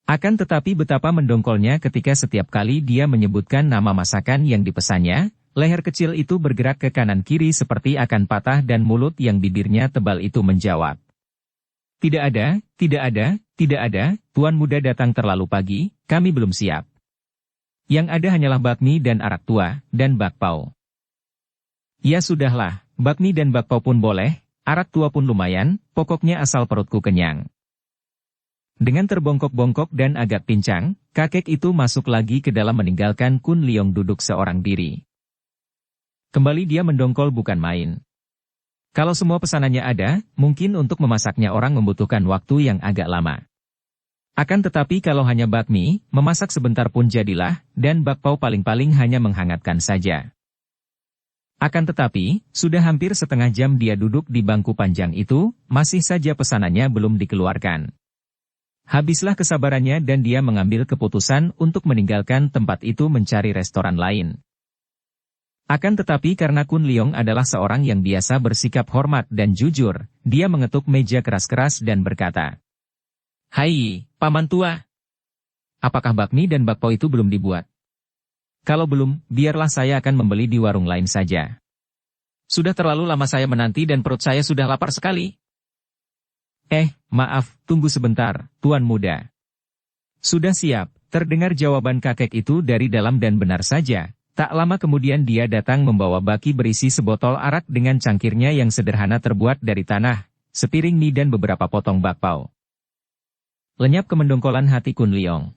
Akan tetapi betapa mendongkolnya ketika setiap kali dia menyebutkan nama masakan yang dipesannya, leher kecil itu bergerak ke kanan kiri seperti akan patah dan mulut yang bibirnya tebal itu menjawab, "Tidak ada, tidak ada, tidak ada, tuan muda datang terlalu pagi, kami belum siap. Yang ada hanyalah bakmi dan arak tua, dan bakpao." "Ya sudahlah, bakmi dan bakpao pun boleh, arak tua pun lumayan, pokoknya asal perutku kenyang." Dengan terbongkok-bongkok dan agak pincang, kakek itu masuk lagi ke dalam meninggalkan Kun Leong duduk seorang diri. Kembali dia mendongkol bukan main. Kalau semua pesanannya ada, mungkin untuk memasaknya orang membutuhkan waktu yang agak lama. Akan tetapi kalau hanya bakmi, memasak sebentar pun jadilah, dan bakpao paling-paling hanya menghangatkan saja. Akan tetapi, sudah hampir setengah jam dia duduk di bangku panjang itu, masih saja pesanannya belum dikeluarkan. Habislah kesabarannya dan dia mengambil keputusan untuk meninggalkan tempat itu mencari restoran lain. Akan tetapi karena Kun Leong adalah seorang yang biasa bersikap hormat dan jujur, dia mengetuk meja keras-keras dan berkata, "Hai, paman tua. Apakah bakmi dan bakpao itu belum dibuat? Kalau belum, biarlah saya akan membeli di warung lain saja. Sudah terlalu lama saya menanti dan perut saya sudah lapar sekali." Maaf, tunggu sebentar, tuan muda." "Sudah siap," terdengar jawaban kakek itu dari dalam dan benar saja. Tak lama kemudian dia datang membawa baki berisi sebotol arak dengan cangkirnya yang sederhana terbuat dari tanah, sepiring mie dan beberapa potong bakpao. Lenyap kemendongkolan hati Kun Leong.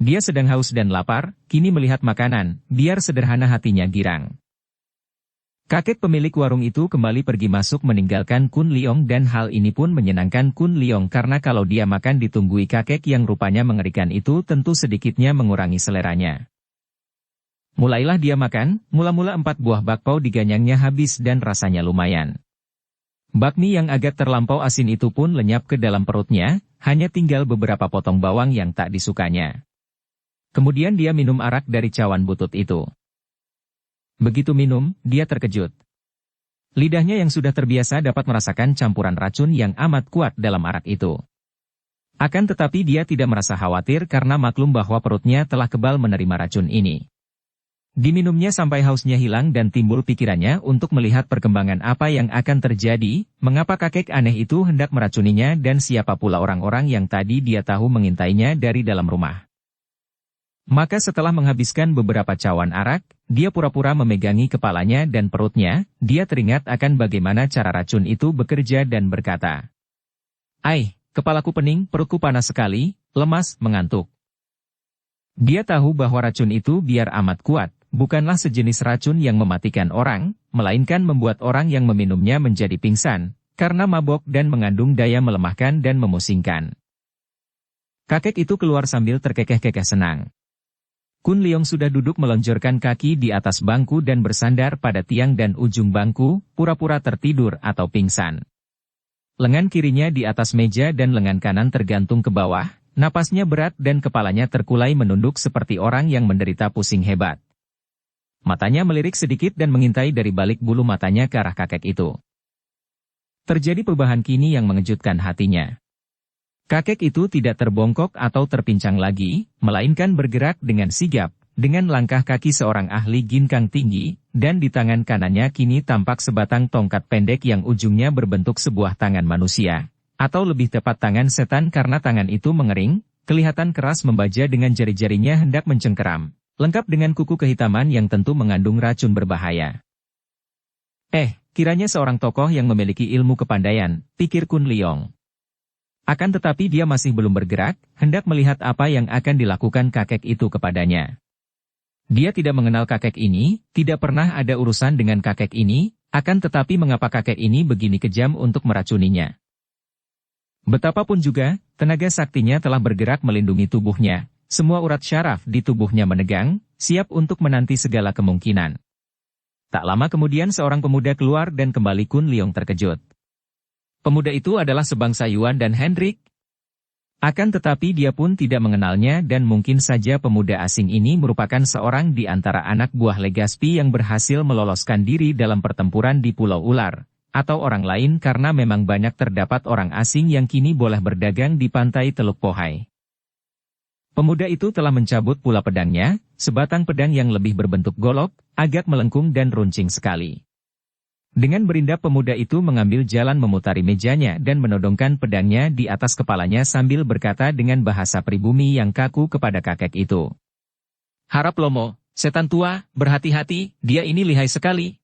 Dia sedang haus dan lapar, kini melihat makanan, biar sederhana hatinya girang. Kakek pemilik warung itu kembali pergi masuk meninggalkan Kun Leong dan hal ini pun menyenangkan Kun Leong karena kalau dia makan ditunggui kakek yang rupanya mengerikan itu tentu sedikitnya mengurangi seleranya. Mulailah dia makan, mula-mula 4 buah bakpao diganyangnya habis dan rasanya lumayan. Bakmi yang agak terlampau asin itu pun lenyap ke dalam perutnya, hanya tinggal beberapa potong bawang yang tak disukanya. Kemudian dia minum arak dari cawan butut itu. Begitu minum, dia terkejut. Lidahnya yang sudah terbiasa dapat merasakan campuran racun yang amat kuat dalam arak itu. Akan tetapi dia tidak merasa khawatir karena maklum bahwa perutnya telah kebal menerima racun ini. Diminumnya sampai hausnya hilang dan timbul pikirannya untuk melihat perkembangan apa yang akan terjadi, mengapa kakek aneh itu hendak meracuninya dan siapa pula orang-orang yang tadi dia tahu mengintainya dari dalam rumah. Maka setelah menghabiskan beberapa cawan arak, dia pura-pura memegangi kepalanya dan perutnya, dia teringat akan bagaimana cara racun itu bekerja dan berkata, kepalaku pening, perutku panas sekali, lemas, mengantuk." Dia tahu bahwa racun itu biar amat kuat, bukanlah sejenis racun yang mematikan orang, melainkan membuat orang yang meminumnya menjadi pingsan, karena mabok dan mengandung daya melemahkan dan memusingkan. Kakek itu keluar sambil terkekeh-kekeh senang. Kun Leong sudah duduk melonjorkan kaki di atas bangku dan bersandar pada tiang dan ujung bangku, pura-pura tertidur atau pingsan. Lengan kirinya di atas meja dan lengan kanan tergantung ke bawah, napasnya berat dan kepalanya terkulai menunduk seperti orang yang menderita pusing hebat. Matanya melirik sedikit dan mengintai dari balik bulu matanya ke arah kakek itu. Terjadi perubahan kini yang mengejutkan hatinya. Kakek itu tidak terbongkok atau terpincang lagi, melainkan bergerak dengan sigap, dengan langkah kaki seorang ahli ginkang tinggi, dan di tangan kanannya kini tampak sebatang tongkat pendek yang ujungnya berbentuk sebuah tangan manusia, atau lebih tepat tangan setan karena tangan itu mengering, kelihatan keras membaja dengan jari-jarinya hendak mencengkeram, lengkap dengan kuku kehitaman yang tentu mengandung racun berbahaya. Kiranya seorang tokoh yang memiliki ilmu kepandaian, pikir Kun Leong. Akan tetapi dia masih belum bergerak, hendak melihat apa yang akan dilakukan kakek itu kepadanya. Dia tidak mengenal kakek ini, tidak pernah ada urusan dengan kakek ini, akan tetapi mengapa kakek ini begini kejam untuk meracuninya? Betapapun juga, tenaga saktinya telah bergerak melindungi tubuhnya, semua urat syaraf di tubuhnya menegang, siap untuk menanti segala kemungkinan. Tak lama kemudian seorang pemuda keluar dan kembali Kun Leong terkejut. Pemuda itu adalah sebangsa Yuan dan Hendrik. Akan tetapi dia pun tidak mengenalnya dan mungkin saja pemuda asing ini merupakan seorang di antara anak buah Legaspi yang berhasil meloloskan diri dalam pertempuran di Pulau Ular, atau orang lain karena memang banyak terdapat orang asing yang kini boleh berdagang di pantai Teluk Pohai. Pemuda itu telah mencabut pula pedangnya, sebatang pedang yang lebih berbentuk golok, agak melengkung dan runcing sekali. Dengan berindap pemuda itu mengambil jalan memutari mejanya dan menodongkan pedangnya di atas kepalanya sambil berkata dengan bahasa pribumi yang kaku kepada kakek itu. Harap Lomo, setan tua, berhati-hati, dia ini lihai sekali.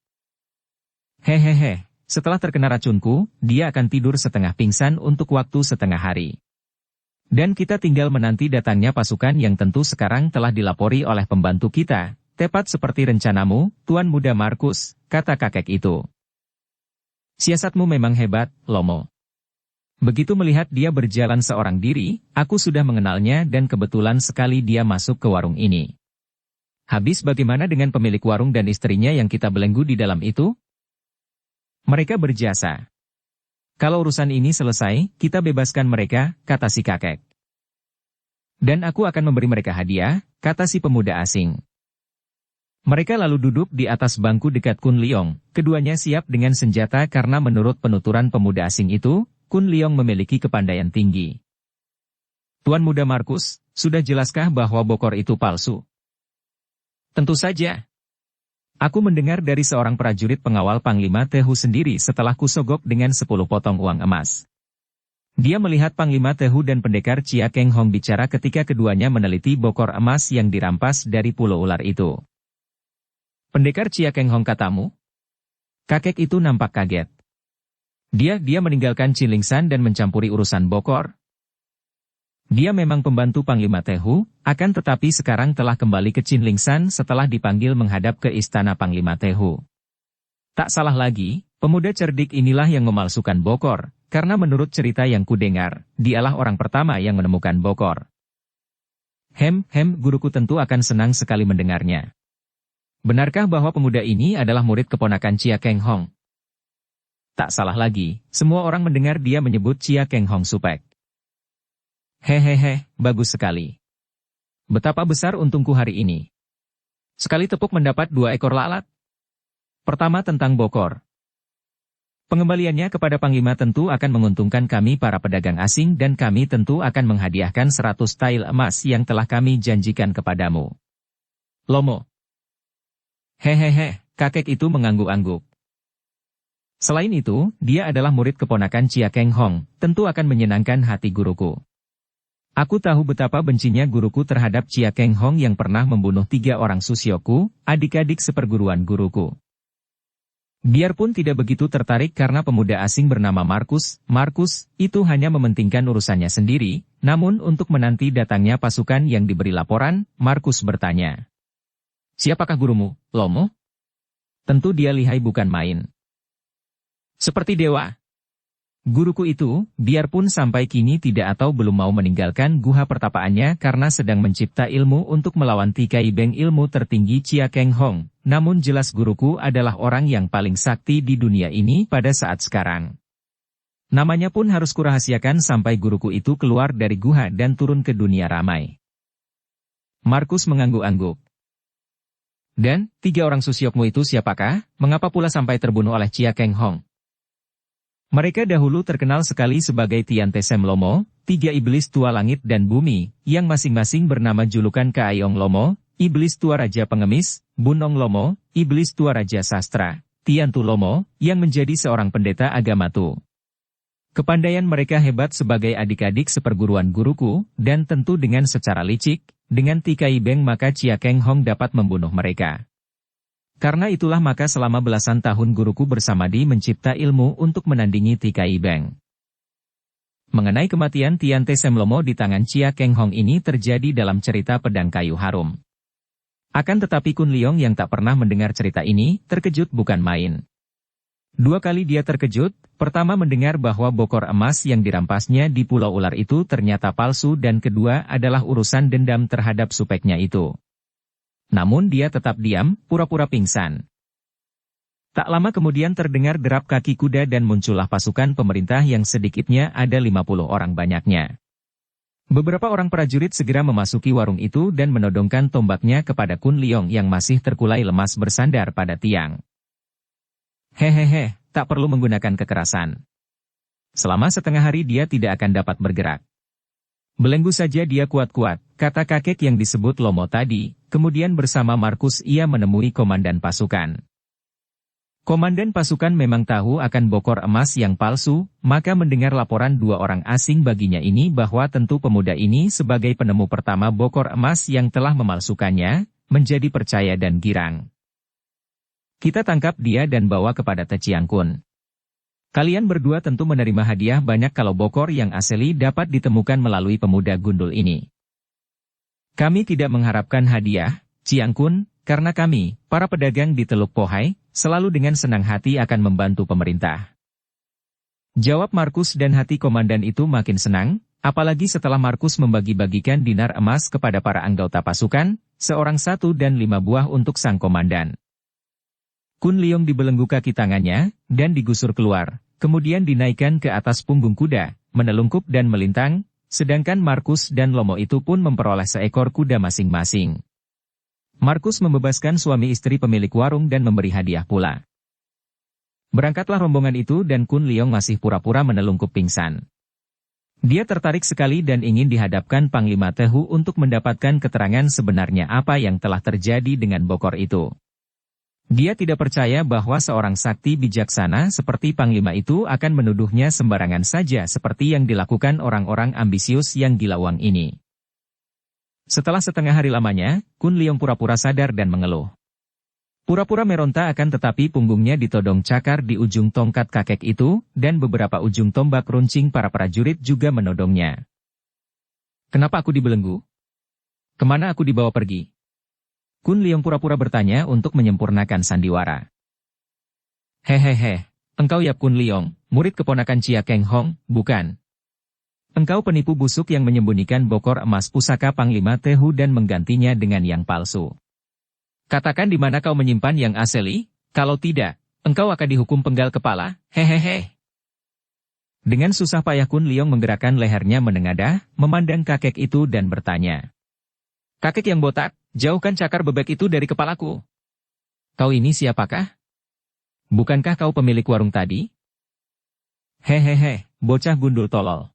Hehehe, setelah terkena racunku, dia akan tidur setengah pingsan untuk waktu setengah hari. Dan kita tinggal menanti datangnya pasukan yang tentu sekarang telah dilapori oleh pembantu kita, tepat seperti rencanamu, Tuan Muda Markus, kata kakek itu. Siasatmu memang hebat, Lomo. Begitu melihat dia berjalan seorang diri, aku sudah mengenalnya dan kebetulan sekali dia masuk ke warung ini. Habis bagaimana dengan pemilik warung dan istrinya yang kita belenggu di dalam itu? Mereka berjasa. Kalau urusan ini selesai, kita bebaskan mereka, kata si kakek. Dan aku akan memberi mereka hadiah, kata si pemuda asing. Mereka lalu duduk di atas bangku dekat Kun Leong, keduanya siap dengan senjata karena menurut penuturan pemuda asing itu, Kun Leong memiliki kepandaian tinggi. Tuan Muda Markus, sudah jelaskah bahwa Bokor itu palsu? Tentu saja. Aku mendengar dari seorang prajurit pengawal Panglima Tehu sendiri setelah kusogok dengan 10 potong uang emas. Dia melihat Panglima Tehu dan pendekar Chia Keng Hong bicara ketika keduanya meneliti bokor emas yang dirampas dari Pulau Ular itu. Pendekar Chia Keng Hong katamu? Kakek itu nampak kaget. Dia meninggalkan Qinlingshan dan mencampuri urusan bokor. Dia memang pembantu Panglima Tehu, akan tetapi sekarang telah kembali ke Qinlingshan setelah dipanggil menghadap ke istana Panglima Tehu. Tak salah lagi, pemuda cerdik inilah yang memalsukan bokor, karena menurut cerita yang kudengar, dialah orang pertama yang menemukan bokor. Guruku tentu akan senang sekali mendengarnya. Benarkah bahwa pemuda ini adalah murid keponakan Chia Keng Hong? Tak salah lagi, semua orang mendengar dia menyebut Chia Keng Hong Supek. Hehehe, bagus sekali. Betapa besar untungku hari ini. Sekali tepuk mendapat 2 ekor lalat. Pertama tentang bokor. Pengembaliannya kepada Panglima tentu akan menguntungkan kami para pedagang asing dan kami tentu akan menghadiahkan 100 tael emas yang telah kami janjikan kepadamu. Lomo. Hehehe, kakek itu mengangguk-angguk. Selain itu, dia adalah murid keponakan Chia Keng Hong, tentu akan menyenangkan hati guruku. Aku tahu betapa bencinya guruku terhadap Chia Keng Hong yang pernah membunuh 3 orang susyoku, adik-adik seperguruan guruku. Biarpun tidak begitu tertarik karena pemuda asing bernama Markus itu hanya mementingkan urusannya sendiri, namun untuk menanti datangnya pasukan yang diberi laporan, Markus bertanya. Siapakah gurumu, Lomo? Tentu dia lihai bukan main. Seperti dewa. Guruku itu, biarpun sampai kini tidak atau belum mau meninggalkan guha pertapaannya karena sedang mencipta ilmu untuk melawan Tikai Beng ilmu tertinggi Chia Keng Hong, namun jelas guruku adalah orang yang paling sakti di dunia ini pada saat sekarang. Namanya pun harus kurahasiakan sampai guruku itu keluar dari guha dan turun ke dunia ramai. Markus mengangguk-angguk. Dan, 3 orang susyokmu itu siapakah? Mengapa pula sampai terbunuh oleh Chia Keng Hong? Mereka dahulu terkenal sekali sebagai Tian Te Sem Lomo, 3 iblis tua langit dan bumi, yang masing-masing bernama julukan Kaayong Lomo, iblis tua raja pengemis, Bunong Lomo, iblis tua raja sastra, Tian Tu Lomo, yang menjadi seorang pendeta agama Tu. Kepandaian mereka hebat sebagai adik-adik seperguruan guruku, dan tentu dengan secara licik, dengan Tikai Beng maka Chia Keng Hong dapat membunuh mereka. Karena itulah maka selama belasan tahun guruku bersamadi mencipta ilmu untuk menandingi Tikai Beng. Mengenai kematian Tian Te Sem Lomo di tangan Chia Keng Hong ini terjadi dalam cerita Pedang Kayu Harum. Akan tetapi Kun Leong yang tak pernah mendengar cerita ini, terkejut bukan main. 2 kali dia terkejut, pertama mendengar bahwa bokor emas yang dirampasnya di Pulau Ular itu ternyata palsu dan kedua adalah urusan dendam terhadap supeknya itu. Namun dia tetap diam, pura-pura pingsan. Tak lama kemudian terdengar derap kaki kuda dan muncullah pasukan pemerintah yang sedikitnya ada 50 orang banyaknya. Beberapa orang prajurit segera memasuki warung itu dan menodongkan tombaknya kepada Kun Leong yang masih terkulai lemas bersandar pada tiang. Hehehe, tak perlu menggunakan kekerasan. Selama setengah hari dia tidak akan dapat bergerak. Belenggu saja dia kuat-kuat, kata kakek yang disebut Lomo tadi, kemudian bersama Markus ia menemui komandan pasukan. Komandan pasukan memang tahu akan bokor emas yang palsu, maka mendengar laporan 2 orang asing baginya ini bahwa tentu pemuda ini sebagai penemu pertama bokor emas yang telah memalsukannya, menjadi percaya dan girang. Kita tangkap dia dan bawa kepada Teciang Kun. Kalian berdua tentu menerima hadiah banyak kalau bokor yang asli dapat ditemukan melalui pemuda gundul ini. Kami tidak mengharapkan hadiah, Ciang Kun, karena kami, para pedagang di Teluk Pohai, selalu dengan senang hati akan membantu pemerintah. Jawab Markus dan hati komandan itu makin senang, apalagi setelah Markus membagi-bagikan dinar emas kepada para anggota pasukan, seorang 1 dan 5 buah untuk sang komandan. Kun Leong dibelenggu kaki tangannya, dan digusur keluar, kemudian dinaikkan ke atas punggung kuda, menelungkup dan melintang, sedangkan Markus dan Lomo itu pun memperoleh seekor kuda masing-masing. Markus membebaskan suami istri pemilik warung dan memberi hadiah pula. Berangkatlah rombongan itu dan Kun Leong masih pura-pura menelungkup pingsan. Dia tertarik sekali dan ingin dihadapkan Panglima Tehu untuk mendapatkan keterangan sebenarnya apa yang telah terjadi dengan bokor itu. Dia tidak percaya bahwa seorang sakti bijaksana seperti Panglima itu akan menuduhnya sembarangan saja seperti yang dilakukan orang-orang ambisius yang gilawang ini. Setelah setengah hari lamanya, Kun Leong pura-pura sadar dan mengeluh. Pura-pura meronta akan tetapi punggungnya ditodong cakar di ujung tongkat kakek itu, dan beberapa ujung tombak runcing para prajurit juga menodongnya. Kenapa aku dibelenggu? Kemana aku dibawa pergi? Kun Leong pura-pura bertanya untuk menyempurnakan sandiwara. Hehehe, engkau Yap Kun Leong, murid keponakan Chia Keng Hong, bukan? Engkau penipu busuk yang menyembunyikan bokor emas pusaka Panglima Tehu dan menggantinya dengan yang palsu. Katakan di mana kau menyimpan yang asli, kalau tidak, engkau akan dihukum penggal kepala, hehehe. Dengan susah payah Kun Leong menggerakkan lehernya menengadah, memandang kakek itu dan bertanya. Kakek yang botak, jauhkan cakar bebek itu dari kepalaku. Kau ini siapakah? Bukankah kau pemilik warung tadi? Hehehe, bocah gundul tolol.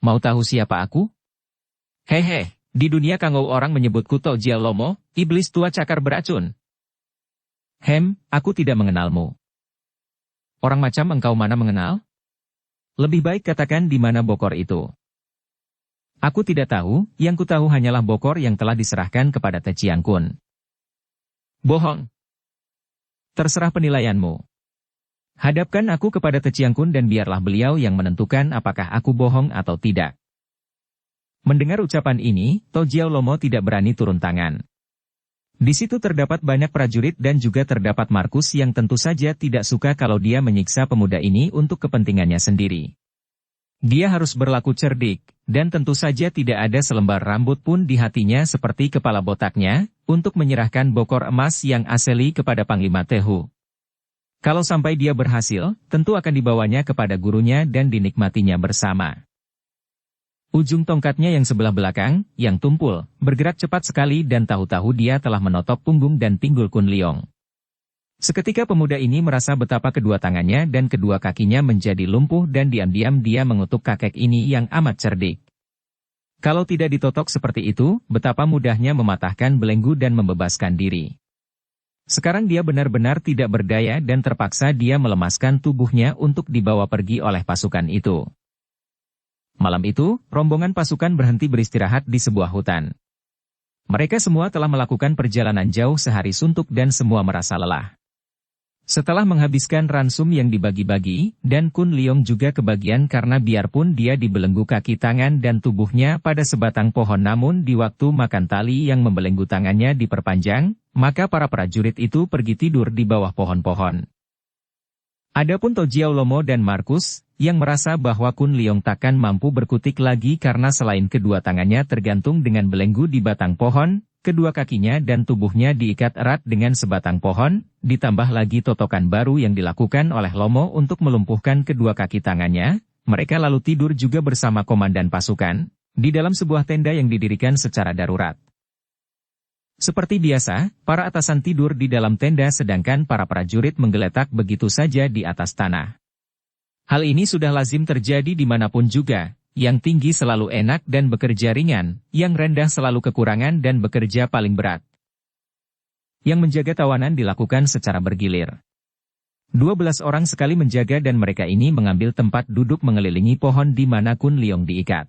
Mau tahu siapa aku? Hehe, di dunia kangou orang menyebutku Tok Jia Lomo, iblis tua cakar beracun. Aku tidak mengenalmu. Orang macam engkau mana mengenal? Lebih baik katakan di mana bokor itu. Aku tidak tahu, yang ku tahu hanyalah bokor yang telah diserahkan kepada Teciang Kun. Bohong. Terserah penilaianmu. Hadapkan aku kepada Teciang Kun dan biarlah beliau yang menentukan apakah aku bohong atau tidak. Mendengar ucapan ini, Tojiao Lomo tidak berani turun tangan. Di situ terdapat banyak prajurit dan juga terdapat Markus yang tentu saja tidak suka kalau dia menyiksa pemuda ini untuk kepentingannya sendiri. Dia harus berlaku cerdik, dan tentu saja tidak ada selembar rambut pun di hatinya seperti kepala botaknya, untuk menyerahkan bokor emas yang asli kepada Panglima Tehu. Kalau sampai dia berhasil, tentu akan dibawanya kepada gurunya dan dinikmatinya bersama. Ujung tongkatnya yang sebelah belakang, yang tumpul, bergerak cepat sekali dan tahu-tahu dia telah menotok punggung dan pinggul Kun Leong. Seketika pemuda ini merasa betapa kedua tangannya dan kedua kakinya menjadi lumpuh dan diam-diam dia mengutuk kakek ini yang amat cerdik. Kalau tidak ditotok seperti itu, betapa mudahnya mematahkan belenggu dan membebaskan diri. Sekarang dia benar-benar tidak berdaya dan terpaksa dia melemaskan tubuhnya untuk dibawa pergi oleh pasukan itu. Malam itu, rombongan pasukan berhenti beristirahat di sebuah hutan. Mereka semua telah melakukan perjalanan jauh sehari suntuk dan semua merasa lelah. Setelah menghabiskan ransum yang dibagi-bagi, dan Kun Leong juga kebagian karena biarpun dia dibelenggu kaki tangan dan tubuhnya pada sebatang pohon namun di waktu makan tali yang membelenggu tangannya diperpanjang, maka para prajurit itu pergi tidur di bawah pohon-pohon. Adapun Tojiao Lomo dan Markus, yang merasa bahwa Kun Leong takkan mampu berkutik lagi karena selain kedua tangannya tergantung dengan belenggu di batang pohon, kedua kakinya dan tubuhnya diikat erat dengan sebatang pohon, ditambah lagi totokan baru yang dilakukan oleh Lomo untuk melumpuhkan kedua kaki tangannya, mereka lalu tidur juga bersama komandan pasukan, di dalam sebuah tenda yang didirikan secara darurat. Seperti biasa, para atasan tidur di dalam tenda sedangkan para prajurit menggeletak begitu saja di atas tanah. Hal ini sudah lazim terjadi dimanapun juga, yang tinggi selalu enak dan bekerja ringan, yang rendah selalu kekurangan dan bekerja paling berat. Yang menjaga tawanan dilakukan secara bergilir. 12 orang sekali menjaga dan mereka ini mengambil tempat duduk mengelilingi pohon di mana Kun Leong diikat.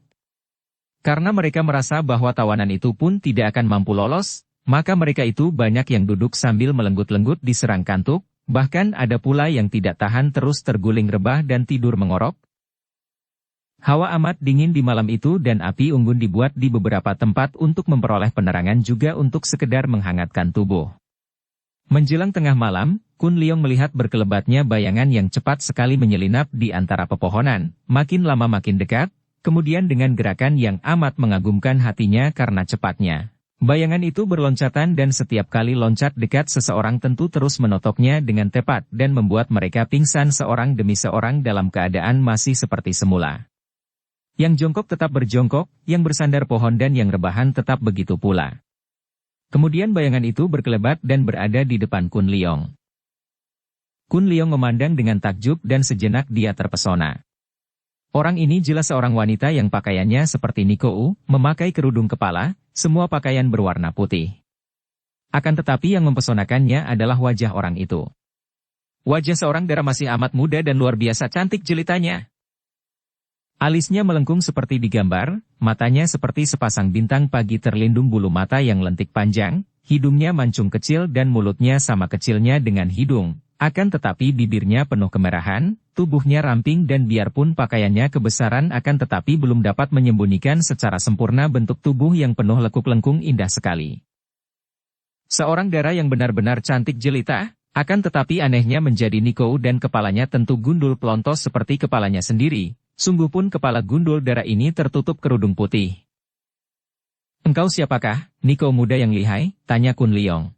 Karena mereka merasa bahwa tawanan itu pun tidak akan mampu lolos, maka mereka itu banyak yang duduk sambil melenggut-lenggut diserang kantuk, bahkan ada pula yang tidak tahan terus terguling rebah dan tidur mengorok. Hawa amat dingin di malam itu dan api unggun dibuat di beberapa tempat untuk memperoleh penerangan juga untuk sekedar menghangatkan tubuh. Menjelang tengah malam, Kun Leong melihat berkelebatnya bayangan yang cepat sekali menyelinap di antara pepohonan, makin lama makin dekat, kemudian dengan gerakan yang amat mengagumkan hatinya karena cepatnya. Bayangan itu berloncatan dan setiap kali loncat dekat seseorang tentu terus menotoknya dengan tepat dan membuat mereka pingsan seorang demi seorang dalam keadaan masih seperti semula. Yang jongkok tetap berjongkok, yang bersandar pohon dan yang rebahan tetap begitu pula. Kemudian bayangan itu berkelebat dan berada di depan Kun Leong. Kun Leong memandang dengan takjub dan sejenak dia terpesona. Orang ini jelas seorang wanita yang pakaiannya seperti Nikou, memakai kerudung kepala, semua pakaian berwarna putih. Akan tetapi yang mempesonakannya adalah wajah orang itu. Wajah seorang dara masih amat muda dan luar biasa cantik jelitanya. Alisnya melengkung seperti digambar, matanya seperti sepasang bintang pagi terlindung bulu mata yang lentik panjang, hidungnya mancung kecil dan mulutnya sama kecilnya dengan hidung. Akan tetapi bibirnya penuh kemerahan, tubuhnya ramping dan biarpun pakaiannya kebesaran akan tetapi belum dapat menyembunyikan secara sempurna bentuk tubuh yang penuh lekuk lengkung indah sekali. Seorang dara yang benar-benar cantik jelita, akan tetapi anehnya menjadi Nikou dan kepalanya tentu gundul pelontos seperti kepalanya sendiri, sungguh pun kepala gundul dara ini tertutup kerudung putih. "Engkau siapakah, Nikou muda yang lihai?" tanya Kun Leong.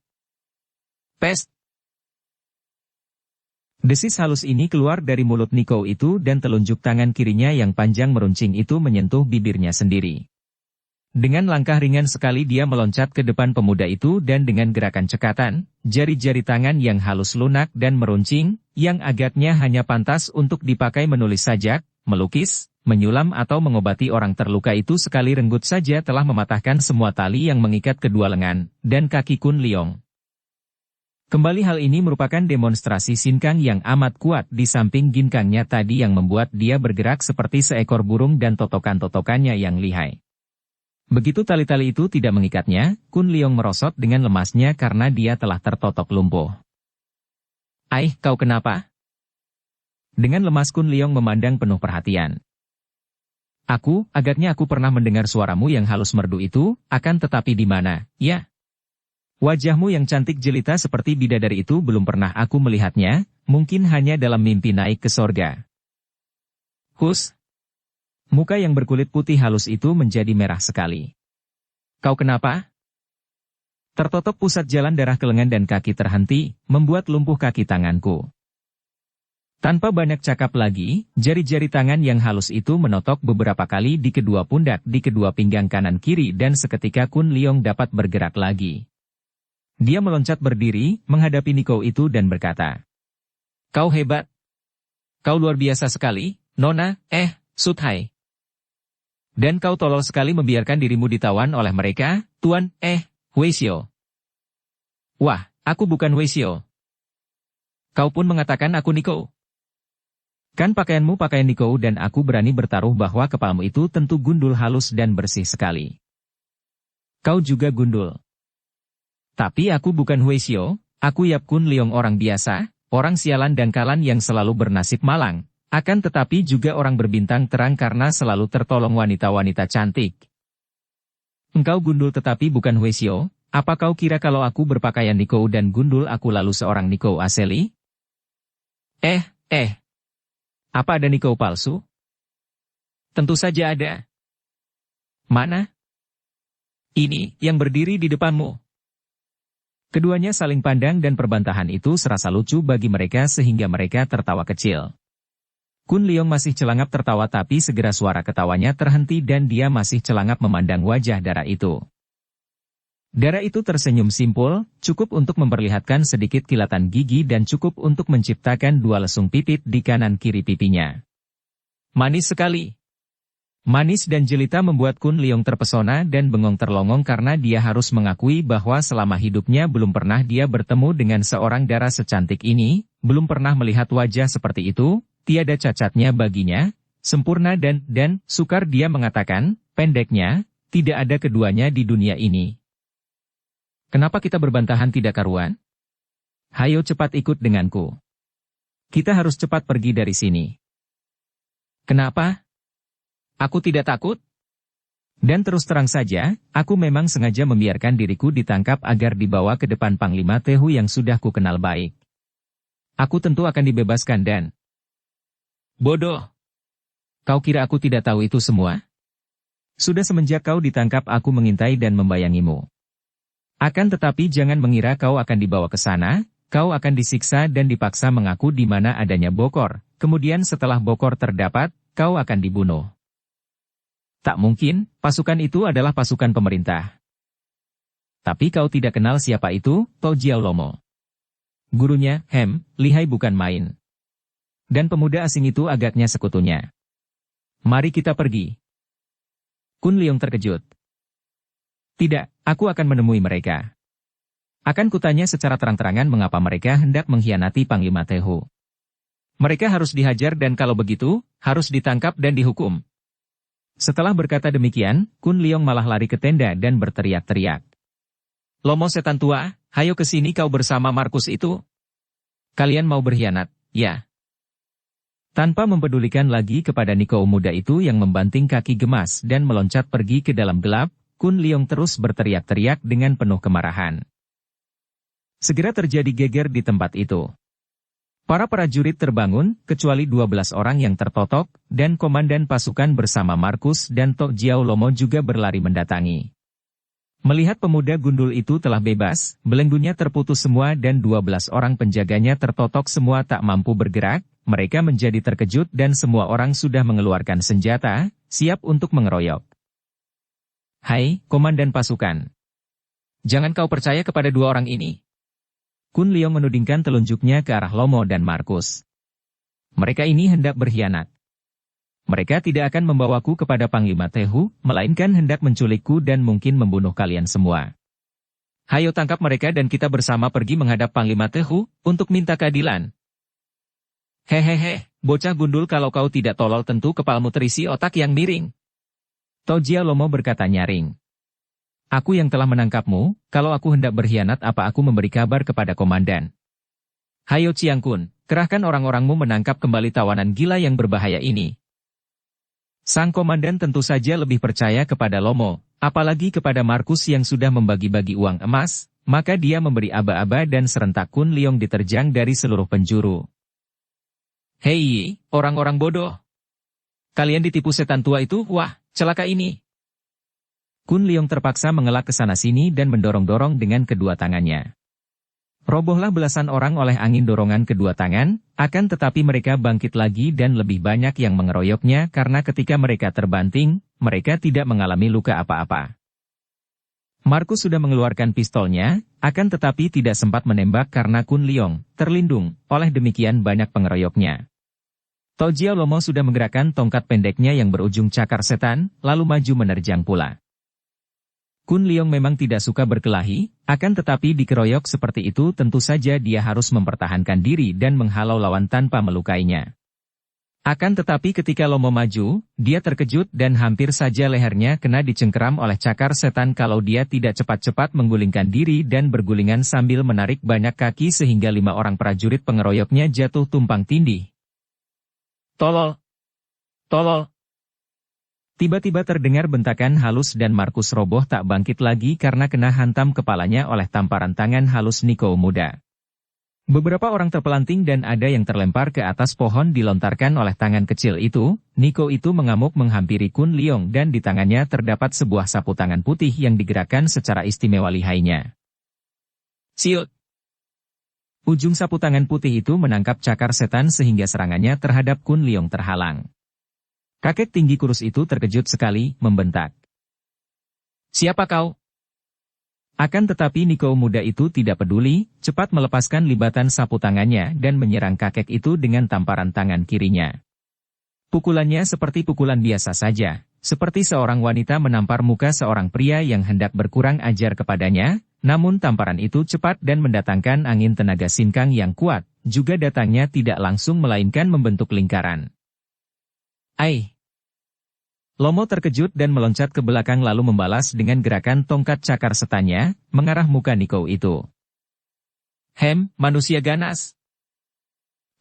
"Pest!" Desis halus ini keluar dari mulut Nikou itu dan telunjuk tangan kirinya yang panjang meruncing itu menyentuh bibirnya sendiri. Dengan langkah ringan sekali dia meloncat ke depan pemuda itu dan dengan gerakan cekatan, jari-jari tangan yang halus lunak dan meruncing, yang agaknya hanya pantas untuk dipakai menulis sajak, melukis, menyulam atau mengobati orang terluka itu sekali renggut saja telah mematahkan semua tali yang mengikat kedua lengan dan kaki Kun Leong. Kembali hal ini merupakan demonstrasi sinkang yang amat kuat di samping ginkangnya tadi yang membuat dia bergerak seperti seekor burung dan totokan-totokannya yang lihai. Begitu tali-tali itu tidak mengikatnya, Kun Leong merosot dengan lemasnya karena dia telah tertotok lumpuh. "Aih, kau kenapa?" Dengan lemas Kun Leong memandang penuh perhatian. Agaknya aku pernah mendengar suaramu yang halus merdu itu, akan tetapi di mana, ya?" "Wajahmu yang cantik jelita seperti bidadari itu belum pernah aku melihatnya, mungkin hanya dalam mimpi naik ke sorga." "Hus!" Muka yang berkulit putih halus itu menjadi merah sekali. "Kau kenapa?" "Tertotok pusat jalan darah ke lengan dan kaki terhenti, membuat lumpuh kaki tanganku." Tanpa banyak cakap lagi, jari-jari tangan yang halus itu menotok beberapa kali di kedua pundak di kedua pinggang kanan kiri dan seketika Kun Leong dapat bergerak lagi. Dia meloncat berdiri, menghadapi Nikou itu dan berkata, "Kau hebat. Kau luar biasa sekali, Nona, Suthai. Dan kau tolol sekali membiarkan dirimu ditawan oleh mereka, Tuan, Huisio." "Wah, aku bukan Huisio. Kau pun mengatakan aku Nikou. Kan pakaianmu pakaian Nikou dan aku berani bertaruh bahwa kepalamu itu tentu gundul halus dan bersih sekali. Kau juga gundul. Tapi aku bukan Huisio, aku Yap Kun Leong orang biasa, orang sialan dangkalan yang selalu bernasib malang, akan tetapi juga orang berbintang terang karena selalu tertolong wanita-wanita cantik. Engkau gundul tetapi bukan Hwasyo, apa kau kira kalau aku berpakaian Nikou dan gundul aku lalu seorang Nikou asli? Apa ada Nikou palsu? Tentu saja ada. Mana? Ini, yang berdiri di depanmu. Keduanya saling pandang dan perbantahan itu serasa lucu bagi mereka sehingga mereka tertawa kecil. Kun Leong masih celangap tertawa tapi segera suara ketawanya terhenti dan dia masih celangap memandang wajah Dara itu. Dara itu tersenyum simpul, cukup untuk memperlihatkan sedikit kilatan gigi dan cukup untuk menciptakan dua lesung pipit di kanan kiri pipinya. Manis sekali. Manis dan jelita membuat Kun Leong terpesona dan bengong terlongong karena dia harus mengakui bahwa selama hidupnya belum pernah dia bertemu dengan seorang Dara secantik ini, belum pernah melihat wajah seperti itu, tiada cacatnya baginya, sempurna dan sukar dia mengatakan, pendeknya, tidak ada keduanya di dunia ini. Kenapa kita berbantahan tidak karuan? Hayo cepat ikut denganku. Kita harus cepat pergi dari sini. Kenapa? Aku tidak takut. Dan terus terang saja, aku memang sengaja membiarkan diriku ditangkap agar dibawa ke depan Panglima Tehu yang sudah ku kenal baik. Aku tentu akan dibebaskan dan... Bodoh! Kau kira aku tidak tahu itu semua? Sudah semenjak kau ditangkap aku mengintai dan membayangimu. Akan tetapi jangan mengira kau akan dibawa ke sana, kau akan disiksa dan dipaksa mengaku di mana adanya Bokor, kemudian setelah Bokor terdapat, kau akan dibunuh. Tak mungkin, pasukan itu adalah pasukan pemerintah. Tapi kau tidak kenal siapa itu, To Jiao Lomo. Gurunya, lihai bukan main. Dan pemuda asing itu agaknya sekutunya. Mari kita pergi. Kun Leong terkejut. Tidak, aku akan menemui mereka. Akan kutanya secara terang-terangan mengapa mereka hendak mengkhianati Panglima Tehu. Mereka harus dihajar dan kalau begitu, harus ditangkap dan dihukum. Setelah berkata demikian, Kun Leong malah lari ke tenda dan berteriak-teriak. Lomo setan tua, hayo ke sini kau bersama Markus itu. Kalian mau berkhianat, ya? Tanpa mempedulikan lagi kepada Nikou muda itu yang membanting kaki gemas dan meloncat pergi ke dalam gelap, Kun Leong terus berteriak-teriak dengan penuh kemarahan. Segera terjadi geger di tempat itu. Para prajurit terbangun, kecuali 12 orang yang tertotok, dan komandan pasukan bersama Markus dan To Jiao Lomo juga berlari mendatangi. Melihat pemuda gundul itu telah bebas, belenggunya terputus semua dan 12 orang penjaganya tertotok semua tak mampu bergerak, mereka menjadi terkejut dan semua orang sudah mengeluarkan senjata, siap untuk mengeroyok. Hai, komandan pasukan. Jangan kau percaya kepada dua orang ini. Kun Leong menudingkan telunjuknya ke arah Lomo dan Markus. Mereka ini hendak berkhianat. Mereka tidak akan membawaku kepada Panglima Tehu, melainkan hendak menculikku dan mungkin membunuh kalian semua. Hayo tangkap mereka dan kita bersama pergi menghadap Panglima Tehu, untuk minta keadilan. Hehehe, bocah gundul kalau kau tidak tolol tentu kepalamu terisi otak yang miring. To Jiao Lomo berkata nyaring. Aku yang telah menangkapmu, kalau aku hendak berkhianat apa aku memberi kabar kepada komandan. Hayo Chiang Kun, kerahkan orang-orangmu menangkap kembali tawanan gila yang berbahaya ini. Sang komandan tentu saja lebih percaya kepada Lomo, apalagi kepada Markus yang sudah membagi-bagi uang emas, maka dia memberi aba-aba dan serentak Kun Leong diterjang dari seluruh penjuru. Hei, orang-orang bodoh. Kalian ditipu setan tua itu, wah, celaka ini. Kun Leong terpaksa mengelak ke sana-sini dan mendorong-dorong dengan kedua tangannya. Robohlah belasan orang oleh angin dorongan kedua tangan, akan tetapi mereka bangkit lagi dan lebih banyak yang mengeroyoknya karena ketika mereka terbanting, mereka tidak mengalami luka apa-apa. Markus sudah mengeluarkan pistolnya, akan tetapi tidak sempat menembak karena Kun Leong terlindung oleh demikian banyak pengeroyoknya. To Jiao Lomo sudah menggerakkan tongkat pendeknya yang berujung cakar setan, lalu maju menerjang pula. Kun Leong memang tidak suka berkelahi, akan tetapi dikeroyok seperti itu tentu saja dia harus mempertahankan diri dan menghalau lawan tanpa melukainya. Akan tetapi ketika Lomo maju, dia terkejut dan hampir saja lehernya kena dicengkeram oleh cakar setan kalau dia tidak cepat-cepat menggulingkan diri dan bergulingan sambil menarik banyak kaki sehingga 5 orang prajurit pengeroyoknya jatuh tumpang tindih. Tolol! Tolol! Tiba-tiba terdengar bentakan halus dan Markus roboh tak bangkit lagi karena kena hantam kepalanya oleh tamparan tangan halus Nico muda. Beberapa orang terpelanting dan ada yang terlempar ke atas pohon dilontarkan oleh tangan kecil itu. Nico itu mengamuk menghampiri Kun Leong dan di tangannya terdapat sebuah sapu tangan putih yang digerakkan secara istimewa lihainya. Siut! Ujung sapu tangan putih itu menangkap cakar setan sehingga serangannya terhadap Kun Leong terhalang. Kakek tinggi kurus itu terkejut sekali, membentak. Siapa kau? Akan tetapi Nico muda itu tidak peduli, cepat melepaskan libatan sapu tangannya dan menyerang kakek itu dengan tamparan tangan kirinya. Pukulannya seperti pukulan biasa saja, seperti seorang wanita menampar muka seorang pria yang hendak berkurang ajar kepadanya, namun tamparan itu cepat dan mendatangkan angin tenaga sinkang yang kuat, juga datangnya tidak langsung melainkan membentuk lingkaran. Ai! Lomo terkejut dan meloncat ke belakang lalu membalas dengan gerakan tongkat cakar setannya, mengarah muka Nico itu. Manusia ganas!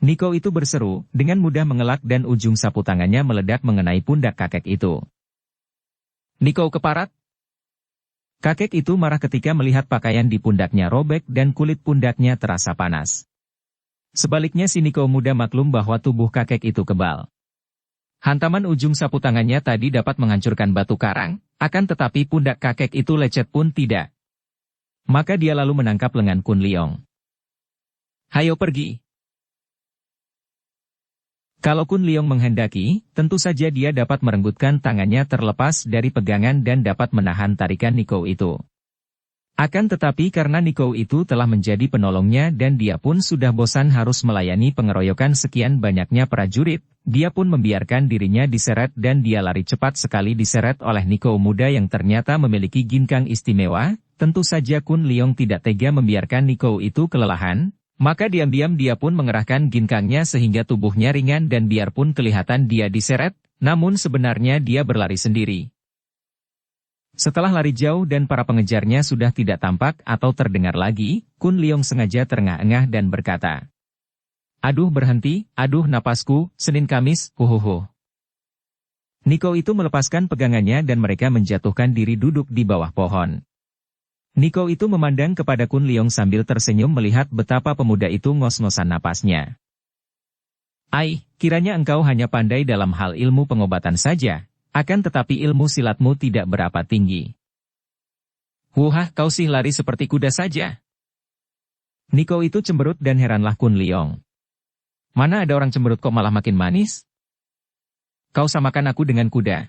Nico itu berseru, dengan mudah mengelak dan ujung sapu tangannya meledak mengenai pundak kakek itu. Nico keparat! Kakek itu marah ketika melihat pakaian di pundaknya robek dan kulit pundaknya terasa panas. Sebaliknya si Nico muda maklum bahwa tubuh kakek itu kebal. Hantaman ujung sapu tangannya tadi dapat menghancurkan batu karang, akan tetapi pundak kakek itu lecet pun tidak. Maka dia lalu menangkap lengan Kun Leong. Hayo pergi! Kalau Kun Leong menghendaki, tentu saja dia dapat merenggutkan tangannya terlepas dari pegangan dan dapat menahan tarikan Nico itu. Akan tetapi karena Nico itu telah menjadi penolongnya dan dia pun sudah bosan harus melayani pengeroyokan sekian banyaknya prajurit, dia pun membiarkan dirinya diseret dan dia lari cepat sekali diseret oleh Nico muda yang ternyata memiliki ginkang istimewa. Tentu saja Kun Leong tidak tega membiarkan Nico itu kelelahan, maka diam-diam dia pun mengerahkan ginkangnya sehingga tubuhnya ringan dan biarpun kelihatan dia diseret, namun sebenarnya dia berlari sendiri. Setelah lari jauh dan para pengejarnya sudah tidak tampak atau terdengar lagi, Kun Leong sengaja terengah-engah dan berkata, Aduh berhenti, aduh napasku, Senin Kamis, huhuhu. Nico itu melepaskan pegangannya dan mereka menjatuhkan diri duduk di bawah pohon. Nico itu memandang kepada Kun Leong sambil tersenyum melihat betapa pemuda itu ngos-ngosan napasnya. Ai, kiranya engkau hanya pandai dalam hal ilmu pengobatan saja. Akan tetapi ilmu silatmu tidak berapa tinggi. Wuhah, kau sih lari seperti kuda saja. Nico itu cemberut dan heranlah Kun Leong. Mana ada orang cemberut kok malah makin manis? Kau samakan aku dengan kuda.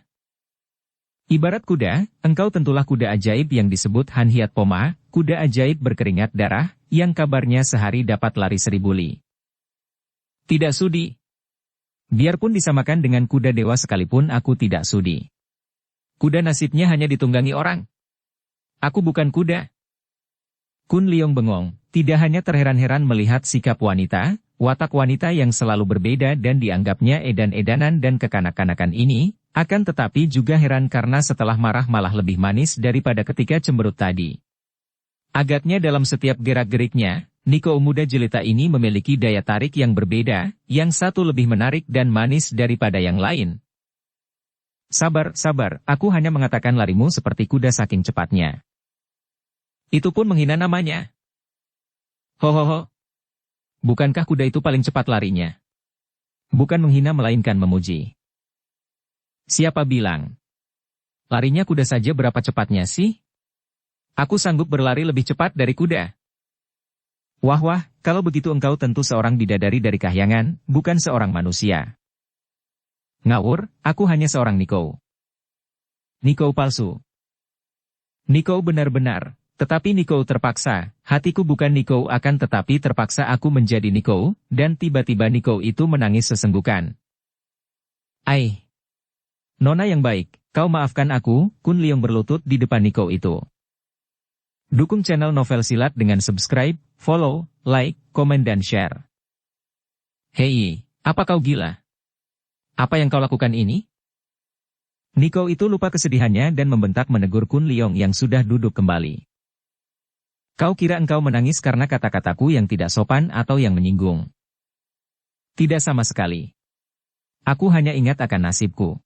Ibarat kuda, engkau tentulah kuda ajaib yang disebut Han Hiat Poma, kuda ajaib berkeringat darah, yang kabarnya sehari dapat lari 1000 li. Tidak sudi. Biarpun disamakan dengan kuda dewa sekalipun aku tidak sudi. Kuda nasibnya hanya ditunggangi orang. Aku bukan kuda. Kun Leong bengong, tidak hanya terheran-heran melihat sikap wanita, watak wanita yang selalu berbeda dan dianggapnya edan-edanan dan kekanak-kanakan ini, akan tetapi juga heran karena setelah marah malah lebih manis daripada ketika cemberut tadi. Agaknya dalam setiap gerak-geriknya, Nico muda jelita ini memiliki daya tarik yang berbeda, yang satu lebih menarik dan manis daripada yang lain. Sabar, sabar, aku hanya mengatakan larimu seperti kuda saking cepatnya. Itu pun menghina namanya. Hohoho. Bukankah kuda itu paling cepat larinya? Bukan menghina melainkan memuji. Siapa bilang? Larinya kuda saja berapa cepatnya sih? Aku sanggup berlari lebih cepat dari kuda. Wah, kalau begitu engkau tentu seorang bidadari dari kahyangan, bukan seorang manusia. Ngawur, aku hanya seorang Nico. Nico palsu. Nico benar-benar, tetapi Nico terpaksa, hatiku bukan Nico akan tetapi terpaksa aku menjadi Nico, dan tiba-tiba Nico itu menangis sesenggukan. Ai! Nona yang baik, kau maafkan aku, Kun Leong berlutut di depan Nico itu. Dukung channel Novel Silat dengan subscribe, follow, like, komen dan share. Hei, apa kau gila? Apa yang kau lakukan ini? Niko itu lupa kesedihannya dan membentak menegur Kun Leong yang sudah duduk kembali. Kau kira engkau menangis karena kata-kataku yang tidak sopan atau yang menyinggung? Tidak sama sekali. Aku hanya ingat akan nasibku.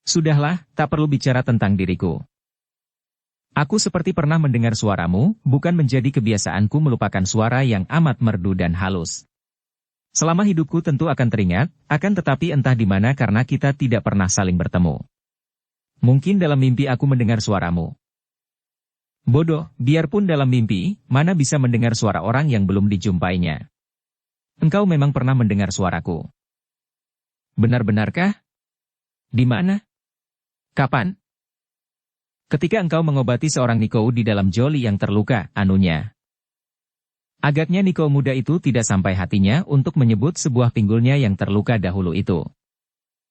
Sudahlah, tak perlu bicara tentang diriku. Aku seperti pernah mendengar suaramu, bukan menjadi kebiasaanku melupakan suara yang amat merdu dan halus. Selama hidupku tentu akan teringat, akan tetapi entah di mana karena kita tidak pernah saling bertemu. Mungkin dalam mimpi aku mendengar suaramu. Bodoh, biarpun dalam mimpi, mana bisa mendengar suara orang yang belum dijumpainya. Engkau memang pernah mendengar suaraku. Benar-benarkah? Di mana? Kapan? Ketika engkau mengobati seorang Niko di dalam Joli yang terluka, anunya. Agaknya Niko muda itu tidak sampai hatinya untuk menyebut sebuah pinggulnya yang terluka dahulu itu.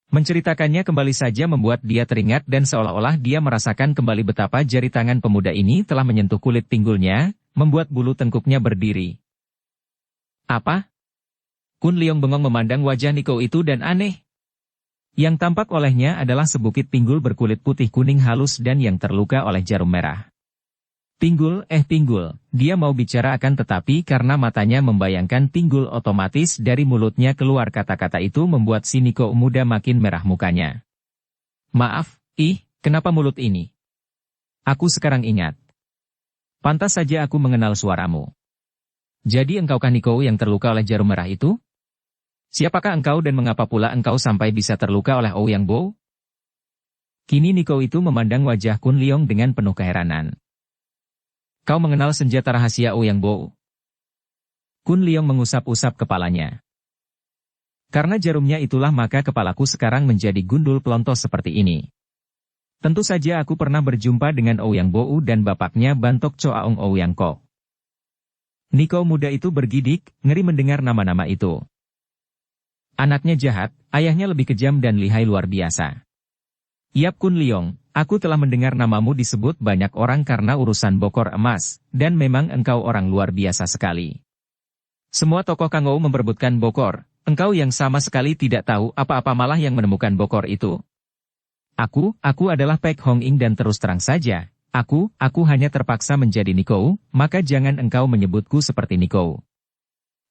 Menceritakannya kembali saja membuat dia teringat dan seolah-olah dia merasakan kembali betapa jari tangan pemuda ini telah menyentuh kulit pinggulnya, membuat bulu tengkuknya berdiri. Apa? Kun Leong bengong memandang wajah Niko itu dan aneh. Yang tampak olehnya adalah sebukit pinggul berkulit putih kuning halus dan yang terluka oleh jarum merah. Pinggul, dia mau bicara akan tetapi karena matanya membayangkan pinggul otomatis dari mulutnya keluar kata-kata itu membuat si Niko muda makin merah mukanya. Maaf, kenapa mulut ini? Aku sekarang ingat. Pantas saja aku mengenal suaramu. Jadi engkaukah Niko yang terluka oleh jarum merah itu? Siapakah engkau dan mengapa pula engkau sampai bisa terluka oleh Ouyang Bo? Kini Niko itu memandang wajah Kun Leong dengan penuh keheranan. Kau mengenal senjata rahasia Ouyang Bo? Kun Leong mengusap-usap kepalanya. Karena jarumnya itulah maka kepalaku sekarang menjadi gundul pelontos seperti ini. Tentu saja aku pernah berjumpa dengan Ouyang Bo dan bapaknya Bantok Choaong Ouyang Kok. Niko muda itu bergidik, ngeri mendengar nama-nama itu. Anaknya jahat, ayahnya lebih kejam dan lihai luar biasa. Yap Kun Leong, aku telah mendengar namamu disebut banyak orang karena urusan bokor emas, dan memang engkau orang luar biasa sekali. Semua tokoh Kangou memperebutkan bokor, engkau yang sama sekali tidak tahu apa-apa malah yang menemukan bokor itu. Aku adalah Pek Hong Ing dan terus terang saja, aku hanya terpaksa menjadi Niko, maka jangan engkau menyebutku seperti Niko.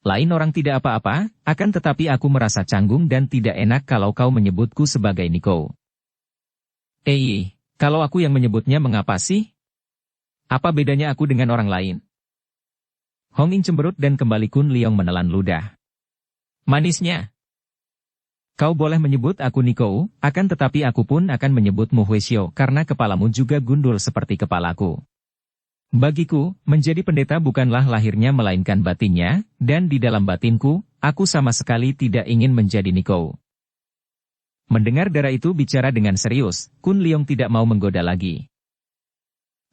Lain orang tidak apa-apa, akan tetapi aku merasa canggung dan tidak enak kalau kau menyebutku sebagai Niko. Kalau aku yang menyebutnya mengapa sih? Apa bedanya aku dengan orang lain? Hong Ing cemberut dan kembali Kun Leong menelan ludah. Manisnya. Kau boleh menyebut aku Niko, akan tetapi aku pun akan menyebutmu Huesio karena kepalamu juga gundul seperti kepalaku. Bagiku, menjadi pendeta bukanlah lahirnya melainkan batinnya, dan di dalam batinku, aku sama sekali tidak ingin menjadi Niko. Mendengar darah itu bicara dengan serius, Kun Leong tidak mau menggoda lagi.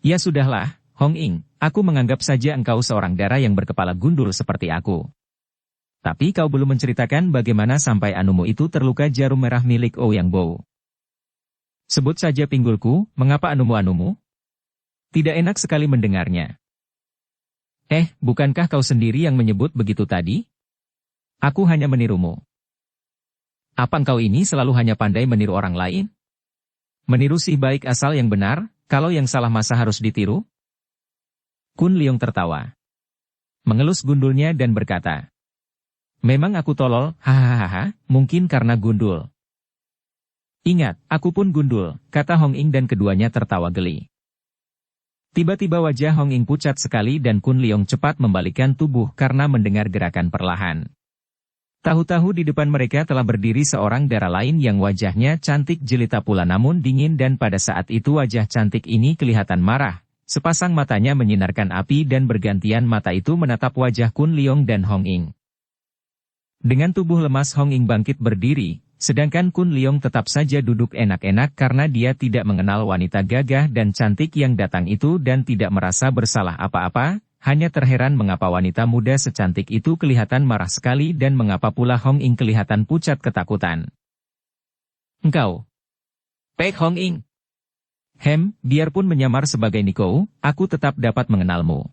Ya sudahlah, Hong Ing, aku menganggap saja engkau seorang darah yang berkepala gundul seperti aku. Tapi kau belum menceritakan bagaimana sampai anumu itu terluka jarum merah milik Ouyang Bo. Sebut saja pinggulku, mengapa anumu? Tidak enak sekali mendengarnya. Bukankah kau sendiri yang menyebut begitu tadi? Aku hanya menirumu. Apa engkau ini selalu hanya pandai meniru orang lain? Meniru si baik asal yang benar, kalau yang salah masa harus ditiru? Kun Leong tertawa. Mengelus gundulnya dan berkata, memang aku tolol, hahaha, mungkin karena gundul. Ingat, aku pun gundul, kata Hong Ing dan keduanya tertawa geli. Tiba-tiba wajah Hong Ing pucat sekali dan Kun Leong cepat membalikkan tubuh karena mendengar gerakan perlahan. Tahu-tahu di depan mereka telah berdiri seorang darah lain yang wajahnya cantik jelita pula namun dingin dan pada saat itu wajah cantik ini kelihatan marah. Sepasang matanya menyinarkan api dan bergantian mata itu menatap wajah Kun Leong dan Hong Ing. Dengan tubuh lemas Hong Ing bangkit berdiri, sedangkan Kun Leong tetap saja duduk enak-enak karena dia tidak mengenal wanita gagah dan cantik yang datang itu dan tidak merasa bersalah apa-apa. Hanya terheran mengapa wanita muda secantik itu kelihatan marah sekali dan mengapa pula Hong Ing kelihatan pucat ketakutan. Engkau. Pek Hong Ing. Biarpun menyamar sebagai Niko, aku tetap dapat mengenalmu.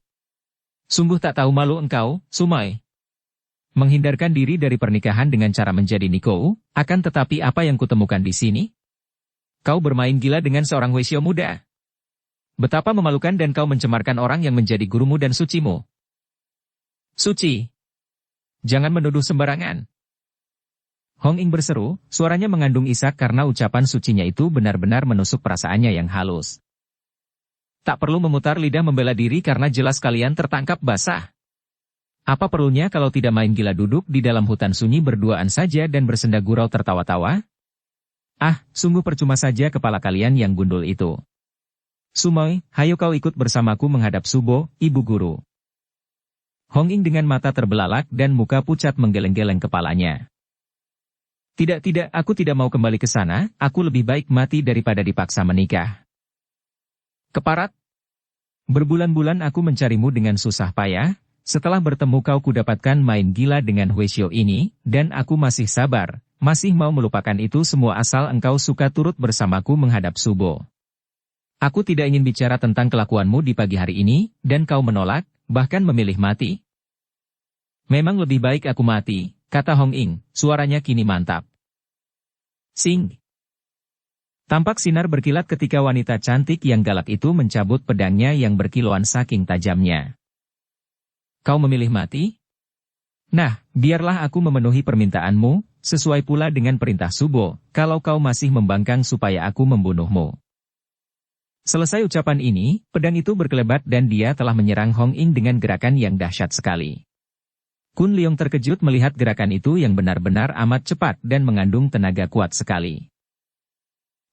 Sungguh tak tahu malu engkau, Sumai. Menghindarkan diri dari pernikahan dengan cara menjadi Niko, akan tetapi apa yang kutemukan di sini? Kau bermain gila dengan seorang Weisyo muda. Betapa memalukan dan kau mencemarkan orang yang menjadi gurumu dan sucimu. Suci. Jangan menuduh sembarangan. Hong Ing berseru, suaranya mengandung isak karena ucapan sucinya itu benar-benar menusuk perasaannya yang halus. Tak perlu memutar lidah membela diri karena jelas kalian tertangkap basah. Apa perlunya kalau tidak main gila duduk di dalam hutan sunyi berduaan saja dan bersenda gurau tertawa-tawa? Ah, sungguh percuma saja kepala kalian yang gundul itu. Sumoy, hayo kau ikut bersamaku menghadap Subo, ibu guru. Hong Ing dengan mata terbelalak dan muka pucat menggeleng-geleng kepalanya. Tidak, aku tidak mau kembali ke sana, aku lebih baik mati daripada dipaksa menikah. Keparat. Berbulan-bulan aku mencarimu dengan susah payah, setelah bertemu kau kudapatkan main gila dengan Weisyo ini, dan aku masih sabar, masih mau melupakan itu semua asal engkau suka turut bersamaku menghadap Subo. Aku tidak ingin bicara tentang kelakuanmu di pagi hari ini, dan kau menolak, bahkan memilih mati. Memang lebih baik aku mati, kata Hong Ing, suaranya kini mantap. Sing. Tampak sinar berkilat ketika wanita cantik yang galak itu mencabut pedangnya yang berkilauan saking tajamnya. Kau memilih mati? Nah, biarlah aku memenuhi permintaanmu, sesuai pula dengan perintah Subo, kalau kau masih membangkang supaya aku membunuhmu. Selesai ucapan ini, pedang itu berkelebat dan dia telah menyerang Hong Ing dengan gerakan yang dahsyat sekali. Kun Leong terkejut melihat gerakan itu yang benar-benar amat cepat dan mengandung tenaga kuat sekali.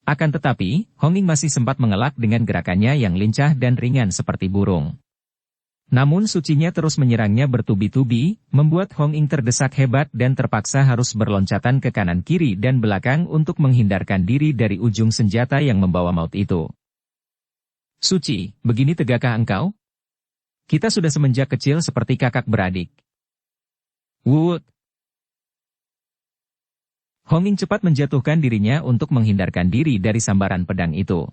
Akan tetapi, Hong Ing masih sempat mengelak dengan gerakannya yang lincah dan ringan seperti burung. Namun sucinya terus menyerangnya bertubi-tubi, membuat Hong Ing terdesak hebat dan terpaksa harus berloncatan ke kanan kiri dan belakang untuk menghindarkan diri dari ujung senjata yang membawa maut itu. Suci, begini tegakkah engkau? Kita sudah semenjak kecil seperti kakak beradik. Wut! Hong Ing cepat menjatuhkan dirinya untuk menghindarkan diri dari sambaran pedang itu.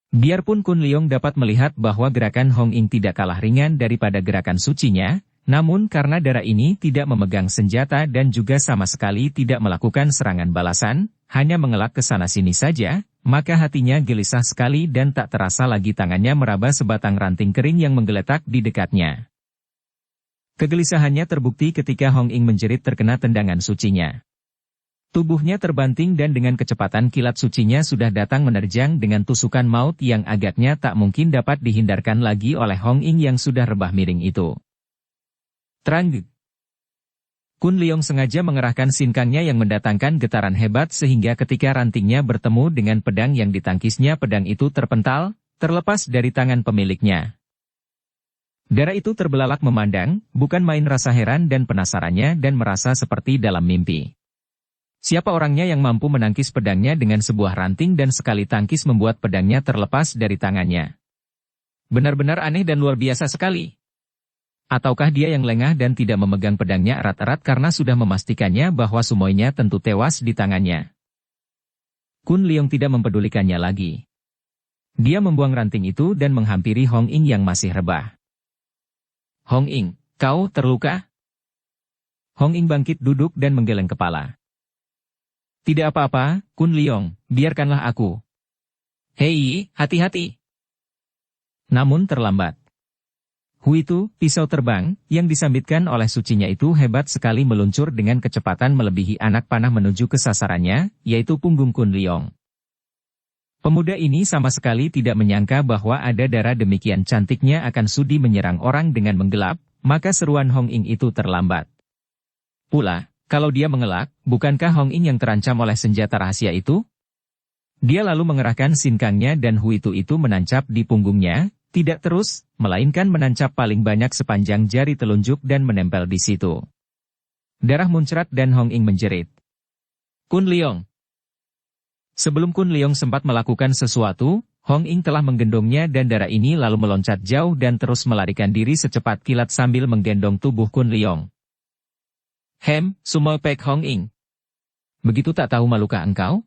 Biarpun Kun Leong dapat melihat bahwa gerakan Hong Ing tidak kalah ringan daripada gerakan sucinya, namun karena darah ini tidak memegang senjata dan juga sama sekali tidak melakukan serangan balasan, hanya mengelak ke sana-sini saja, maka hatinya gelisah sekali dan tak terasa lagi tangannya meraba sebatang ranting kering yang menggeletak di dekatnya. Kegelisahannya terbukti ketika Hong Ing menjerit terkena tendangan sucinya. Tubuhnya terbanting dan dengan kecepatan kilat sucinya sudah datang menerjang dengan tusukan maut yang agaknya tak mungkin dapat dihindarkan lagi oleh Hong Ing yang sudah rebah miring itu. Trang! Kun Leong sengaja mengerahkan sinkangnya yang mendatangkan getaran hebat sehingga ketika rantingnya bertemu dengan pedang yang ditangkisnya pedang itu terpental, terlepas dari tangan pemiliknya. Darah itu terbelalak memandang, bukan main rasa heran dan penasarannya dan merasa seperti dalam mimpi. Siapa orangnya yang mampu menangkis pedangnya dengan sebuah ranting dan sekali tangkis membuat pedangnya terlepas dari tangannya? Benar-benar aneh dan luar biasa sekali. Ataukah dia yang lengah dan tidak memegang pedangnya erat-erat karena sudah memastikannya bahwa Sumoynya tentu tewas di tangannya? Kun Leong tidak mempedulikannya lagi. Dia membuang ranting itu dan menghampiri Hong Ing yang masih rebah. Hong Ing, kau terluka? Hong Ing bangkit duduk dan menggeleng kepala. Tidak apa-apa, Kun Leong, biarkanlah aku. Hei, hati-hati. Namun terlambat. Huitu, pisau terbang, yang disambitkan oleh sucinya itu hebat sekali meluncur dengan kecepatan melebihi anak panah menuju ke sasarannya, yaitu punggung Kun Leong. Pemuda ini sama sekali tidak menyangka bahwa ada darah demikian cantiknya akan sudi menyerang orang dengan menggelap, maka seruan Hong Ing itu terlambat. Pula, kalau dia mengelak, bukankah Hong Ing yang terancam oleh senjata rahasia itu? Dia lalu mengerahkan sinkangnya dan Huitu itu menancap di punggungnya, tidak terus, melainkan menancap paling banyak sepanjang jari telunjuk dan menempel di situ. Darah muncrat dan Hong Ing menjerit. Kun Leong. Sebelum Kun Leong sempat melakukan sesuatu, Hong Ing telah menggendongnya dan darah ini lalu meloncat jauh dan terus melarikan diri secepat kilat sambil menggendong tubuh Kun Leong. Sumoy Pek Hong Ing. Begitu tak tahu malukah engkau?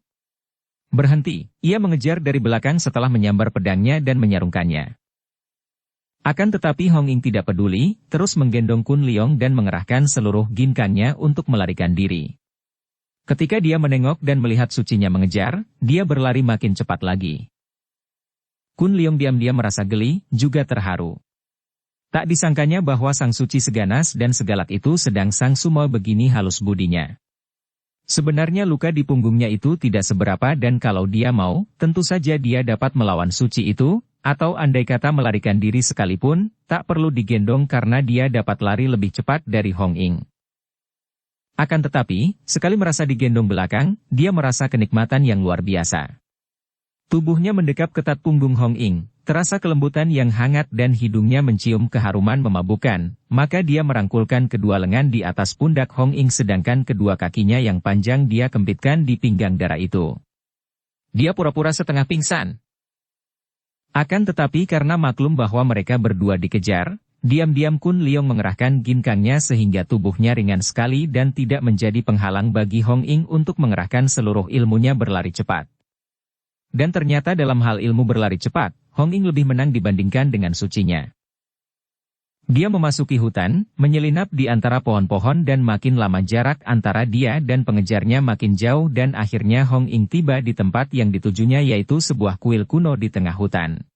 Berhenti, ia mengejar dari belakang setelah menyambar pedangnya dan menyarungkannya. Akan tetapi Hong Ing tidak peduli, terus menggendong Kun Leong dan mengerahkan seluruh ginkangnya untuk melarikan diri. Ketika dia menengok dan melihat sucinya mengejar, dia berlari makin cepat lagi. Kun Leong diam-diam merasa geli, juga terharu. Tak disangkanya bahwa sang suci seganas dan segalak itu sedang sang sumo begini halus budinya. Sebenarnya luka di punggungnya itu tidak seberapa dan kalau dia mau, tentu saja dia dapat melawan suci itu, atau andai kata melarikan diri sekalipun, tak perlu digendong karena dia dapat lari lebih cepat dari Hong Ing. Akan tetapi, sekali merasa digendong belakang, dia merasa kenikmatan yang luar biasa. Tubuhnya mendekap ketat punggung Hong Ing, terasa kelembutan yang hangat dan hidungnya mencium keharuman memabukkan, maka dia merangkulkan kedua lengan di atas pundak Hong Ing sedangkan kedua kakinya yang panjang dia kempitkan di pinggang darah itu. Dia pura-pura setengah pingsan. Akan tetapi karena maklum bahwa mereka berdua dikejar, diam-diam Kun Leong mengerahkan ginkangnya sehingga tubuhnya ringan sekali dan tidak menjadi penghalang bagi Hong Ing untuk mengerahkan seluruh ilmunya berlari cepat. Dan ternyata dalam hal ilmu berlari cepat, Hong Ing lebih menang dibandingkan dengan sucinya. Dia memasuki hutan, menyelinap di antara pohon-pohon dan makin lama jarak antara dia dan pengejarnya makin jauh dan akhirnya Hong Ing tiba di tempat yang ditujunya yaitu sebuah kuil kuno di tengah hutan.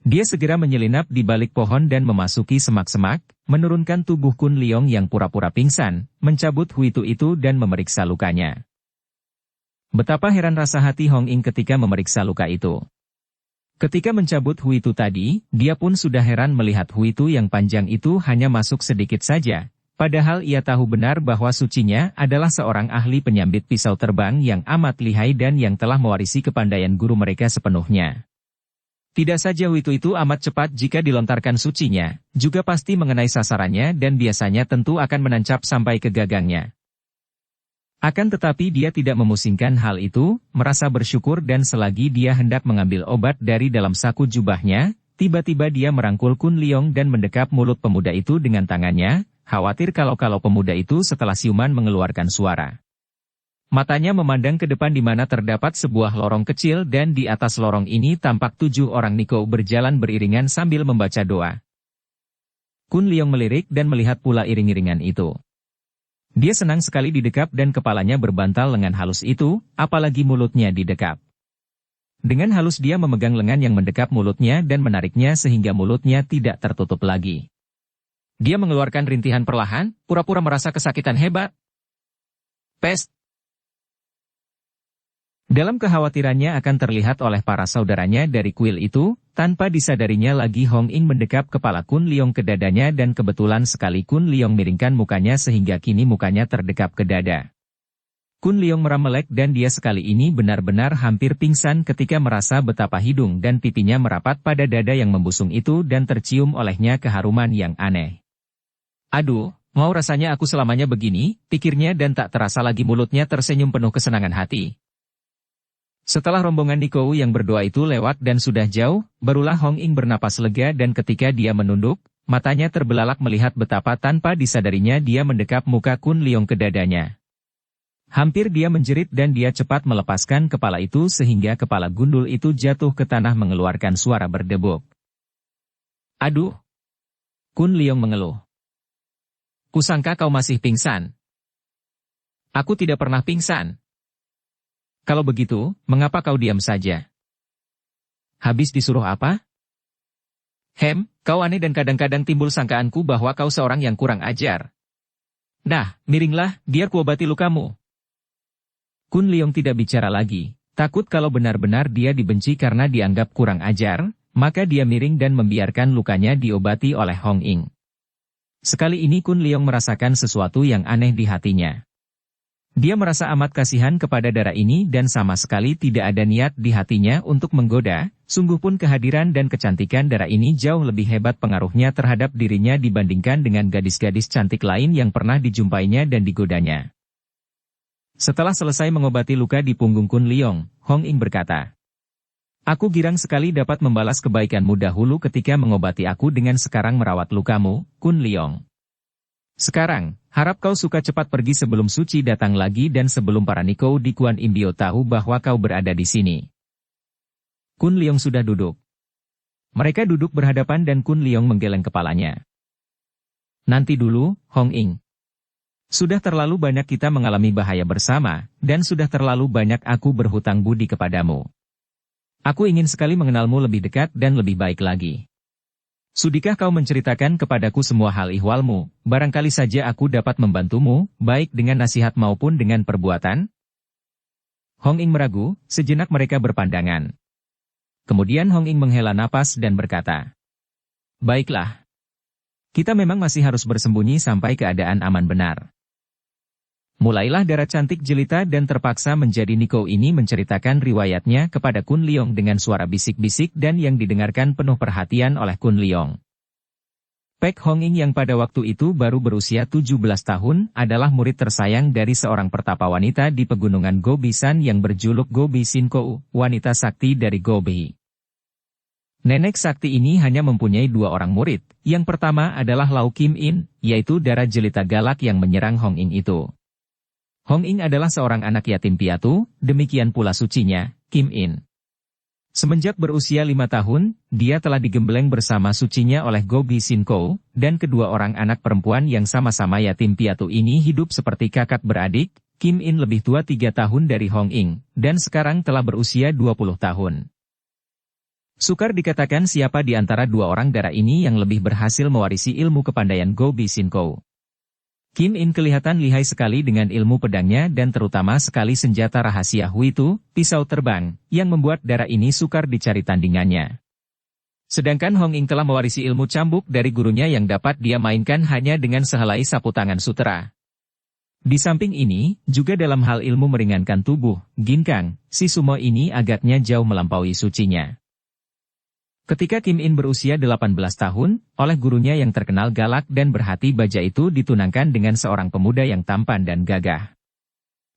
Dia segera menyelinap di balik pohon dan memasuki semak-semak, menurunkan tubuh Kun Leong yang pura-pura pingsan, mencabut huitu itu dan memeriksa lukanya. Betapa heran rasa hati Hong Ing ketika memeriksa luka itu. Ketika mencabut huitu tadi, dia pun sudah heran melihat huitu yang panjang itu hanya masuk sedikit saja, padahal ia tahu benar bahwa sucinya adalah seorang ahli penyambit pisau terbang yang amat lihai dan yang telah mewarisi kepandaian guru mereka sepenuhnya. Tidak saja huitu itu amat cepat jika dilontarkan sucinya, juga pasti mengenai sasarannya dan biasanya tentu akan menancap sampai ke gagangnya. Akan tetapi dia tidak memusingkan hal itu, merasa bersyukur dan selagi dia hendak mengambil obat dari dalam saku jubahnya, tiba-tiba dia merangkul Kun Leong dan mendekap mulut pemuda itu dengan tangannya, khawatir kalau pemuda itu setelah siuman mengeluarkan suara. Matanya memandang ke depan di mana terdapat sebuah lorong kecil dan di atas lorong ini tampak 7 orang Niko berjalan beriringan sambil membaca doa. Kun Leong melirik dan melihat pula iring-iringan itu. Dia senang sekali didekap dan kepalanya berbantal lengan halus itu, apalagi mulutnya didekap. Dengan halus dia memegang lengan yang mendekap mulutnya dan menariknya sehingga mulutnya tidak tertutup lagi. Dia mengeluarkan rintihan perlahan, pura-pura merasa kesakitan hebat. Pest! Dalam kekhawatirannya akan terlihat oleh para saudaranya dari kuil itu, tanpa disadarinya lagi Hong Ing mendekap kepala Kun Leong ke dadanya dan kebetulan sekali Kun Leong miringkan mukanya sehingga kini mukanya terdekap ke dada. Kun Leong meram-melek dan dia sekali ini benar-benar hampir pingsan ketika merasa betapa hidung dan pipinya merapat pada dada yang membusung itu dan tercium olehnya keharuman yang aneh. Aduh, mau rasanya aku selamanya begini, pikirnya dan tak terasa lagi mulutnya tersenyum penuh kesenangan hati. Setelah rombongan Nikou yang berdoa itu lewat dan sudah jauh, barulah Hong Ing bernapas lega dan ketika dia menunduk, matanya terbelalak melihat betapa tanpa disadarinya dia mendekap muka Kun Leong ke dadanya. Hampir dia menjerit dan dia cepat melepaskan kepala itu sehingga kepala gundul itu jatuh ke tanah mengeluarkan suara berdebuk. Aduh! Kun Leong mengeluh. Kusangka kau masih pingsan. Aku tidak pernah pingsan. Kalau begitu, mengapa kau diam saja? Habis disuruh apa? Kau aneh dan kadang-kadang timbul sangkaanku bahwa kau seorang yang kurang ajar. Nah, miringlah, biar kuobati lukamu. Kun Leong tidak bicara lagi, takut kalau benar-benar dia dibenci karena dianggap kurang ajar, maka dia miring dan membiarkan lukanya diobati oleh Hong Ing. Sekali ini Kun Leong merasakan sesuatu yang aneh di hatinya. Dia merasa amat kasihan kepada darah ini dan sama sekali tidak ada niat di hatinya untuk menggoda, sungguh pun kehadiran dan kecantikan darah ini jauh lebih hebat pengaruhnya terhadap dirinya dibandingkan dengan gadis-gadis cantik lain yang pernah dijumpainya dan digodanya. Setelah selesai mengobati luka di punggung Kun Leong, Hong Ing berkata, Aku girang sekali dapat membalas kebaikanmu dahulu ketika mengobati aku dengan sekarang merawat lukamu, Kun Leong. Sekarang, harap kau suka cepat pergi sebelum Suci datang lagi dan sebelum para Nikou di Kuan Imbio tahu bahwa kau berada di sini. Kun Leong sudah duduk. Mereka duduk berhadapan dan Kun Leong menggeleng kepalanya. Nanti dulu, Hong Ing. Sudah terlalu banyak kita mengalami bahaya bersama, dan sudah terlalu banyak aku berhutang budi kepadamu. Aku ingin sekali mengenalmu lebih dekat dan lebih baik lagi. Sudikah kau menceritakan kepadaku semua hal ihwalmu, barangkali saja aku dapat membantumu, baik dengan nasihat maupun dengan perbuatan? Hong Ing meragu, sejenak mereka berpandangan. Kemudian Hong Ing menghela napas dan berkata, baiklah. Kita memang masih harus bersembunyi sampai keadaan aman benar. Mulailah darah cantik jelita dan terpaksa menjadi Niko ini menceritakan riwayatnya kepada Kun Leong dengan suara bisik-bisik dan yang didengarkan penuh perhatian oleh Kun Leong. Pek Hong Ing yang pada waktu itu baru berusia 17 tahun adalah murid tersayang dari seorang pertapa wanita di pegunungan Gobisan yang berjuluk Gobi Sinkou, wanita sakti dari Gobi. Nenek sakti ini hanya mempunyai 2 orang murid. Yang pertama adalah Lau Kim In, yaitu darah jelita galak yang menyerang Hong Ing itu. Hong Ing adalah seorang anak yatim piatu, demikian pula sucinya, Kim In. Semenjak berusia 5 tahun, dia telah digembleng bersama sucinya oleh Gobi Sinkou, dan kedua orang anak perempuan yang sama-sama yatim piatu ini hidup seperti kakak beradik. Kim In lebih tua 3 tahun dari Hong Ing, dan sekarang telah berusia 20 tahun. Sukar dikatakan siapa di antara 2 orang darah ini yang lebih berhasil mewarisi ilmu kepandaian Gobi Sinkou. Kim In kelihatan lihai sekali dengan ilmu pedangnya dan terutama sekali senjata rahasia Huitu, pisau terbang, yang membuat darah ini sukar dicari tandingannya. Sedangkan Hong Ing telah mewarisi ilmu cambuk dari gurunya yang dapat dia mainkan hanya dengan sehelai sapu tangan sutera. Di samping ini, juga dalam hal ilmu meringankan tubuh, ginkang, si sumo ini agaknya jauh melampaui sucinya. Ketika Kim In berusia 18 tahun, oleh gurunya yang terkenal galak dan berhati baja itu ditunangkan dengan seorang pemuda yang tampan dan gagah.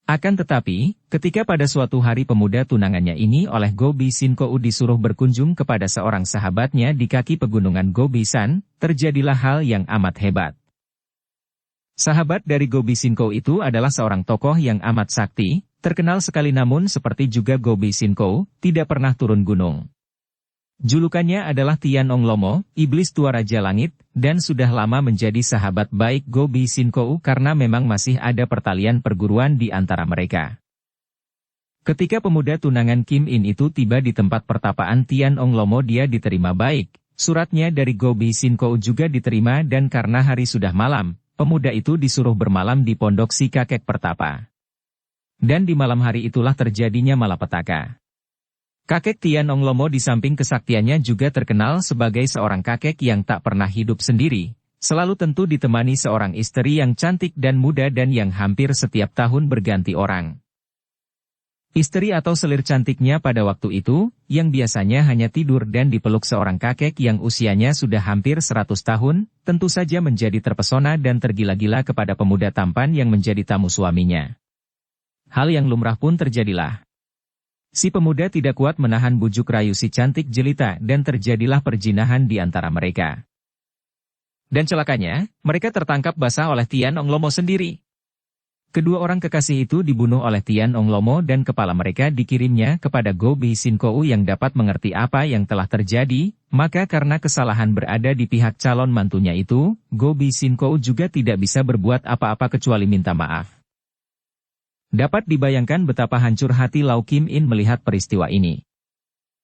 Akan tetapi, ketika pada suatu hari pemuda tunangannya ini oleh Gobi Sinkou disuruh berkunjung kepada seorang sahabatnya di kaki pegunungan Gobisan, terjadilah hal yang amat hebat. Sahabat dari Gobi Sinkou itu adalah seorang tokoh yang amat sakti, terkenal sekali namun seperti juga Gobi Sinkou, tidak pernah turun gunung. Julukannya adalah Tian Ong Lomo, iblis tua Raja Langit, dan sudah lama menjadi sahabat baik Gobi Sinkou karena memang masih ada pertalian perguruan di antara mereka. Ketika pemuda tunangan Kim In itu tiba di tempat pertapaan Tian Ong Lomo dia diterima baik, suratnya dari Gobi Sinkou juga diterima dan karena hari sudah malam, pemuda itu disuruh bermalam di pondok si kakek pertapa. Dan di malam hari itulah terjadinya malapetaka. Kakek Tian Ong Lomo di samping kesaktiannya juga terkenal sebagai seorang kakek yang tak pernah hidup sendiri, selalu tentu ditemani seorang istri yang cantik dan muda dan yang hampir setiap tahun berganti orang. Istri atau selir cantiknya pada waktu itu, yang biasanya hanya tidur dan dipeluk seorang kakek yang usianya sudah hampir 100 tahun, tentu saja menjadi terpesona dan tergila-gila kepada pemuda tampan yang menjadi tamu suaminya. Hal yang lumrah pun terjadilah. Si pemuda tidak kuat menahan bujuk rayu si cantik jelita dan terjadilah perjinahan di antara mereka. Dan celakanya, mereka tertangkap basah oleh Tian Ong Lomo sendiri. Kedua orang kekasih itu dibunuh oleh Tian Ong Lomo dan kepala mereka dikirimnya kepada Gobi Sinkou yang dapat mengerti apa yang telah terjadi, maka karena kesalahan berada di pihak calon mantunya itu, Gobi Sinkou juga tidak bisa berbuat apa-apa kecuali minta maaf. Dapat dibayangkan betapa hancur hati Lau Kim In melihat peristiwa ini.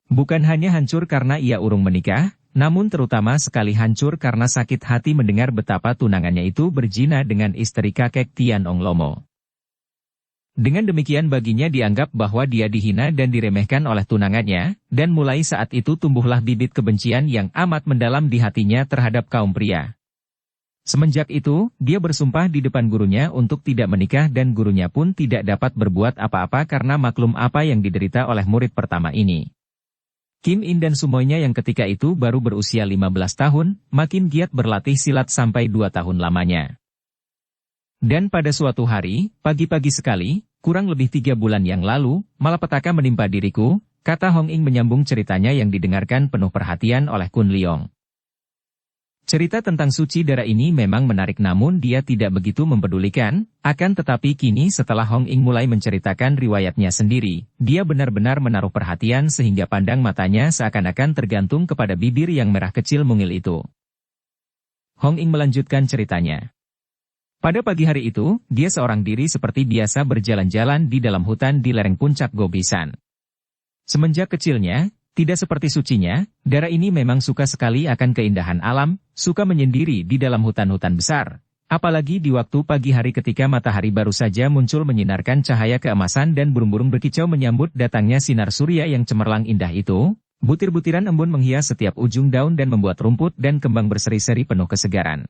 Bukan hanya hancur karena ia urung menikah, namun terutama sekali hancur karena sakit hati mendengar betapa tunangannya itu berzina dengan istri kakek Tian Ong Lomo. Dengan demikian baginya dianggap bahwa dia dihina dan diremehkan oleh tunangannya, dan mulai saat itu tumbuhlah bibit kebencian yang amat mendalam di hatinya terhadap kaum pria. Semenjak itu, dia bersumpah di depan gurunya untuk tidak menikah dan gurunya pun tidak dapat berbuat apa-apa karena maklum apa yang diderita oleh murid pertama ini. Kim In dan sumoinya yang ketika itu baru berusia 15 tahun, makin giat berlatih silat sampai 2 tahun lamanya. Dan pada suatu hari, pagi-pagi sekali, kurang lebih 3 bulan yang lalu, malapetaka menimpa diriku, kata Hong Ing menyambung ceritanya yang didengarkan penuh perhatian oleh Kun Leong. Cerita tentang suci Dara ini memang menarik namun dia tidak begitu mempedulikan, akan tetapi kini setelah Hong Ing mulai menceritakan riwayatnya sendiri, dia benar-benar menaruh perhatian sehingga pandang matanya seakan-akan tergantung kepada bibir yang merah kecil mungil itu. Hong Ing melanjutkan ceritanya. Pada pagi hari itu, dia seorang diri seperti biasa berjalan-jalan di dalam hutan di lereng puncak Gobisan. Semenjak kecilnya, tidak seperti sucinya, Dara ini memang suka sekali akan keindahan alam, suka menyendiri di dalam hutan-hutan besar. Apalagi di waktu pagi hari ketika matahari baru saja muncul menyinarkan cahaya keemasan dan burung-burung berkicau menyambut datangnya sinar surya yang cemerlang indah itu, butir-butiran embun menghias setiap ujung daun dan membuat rumput dan kembang berseri-seri penuh kesegaran.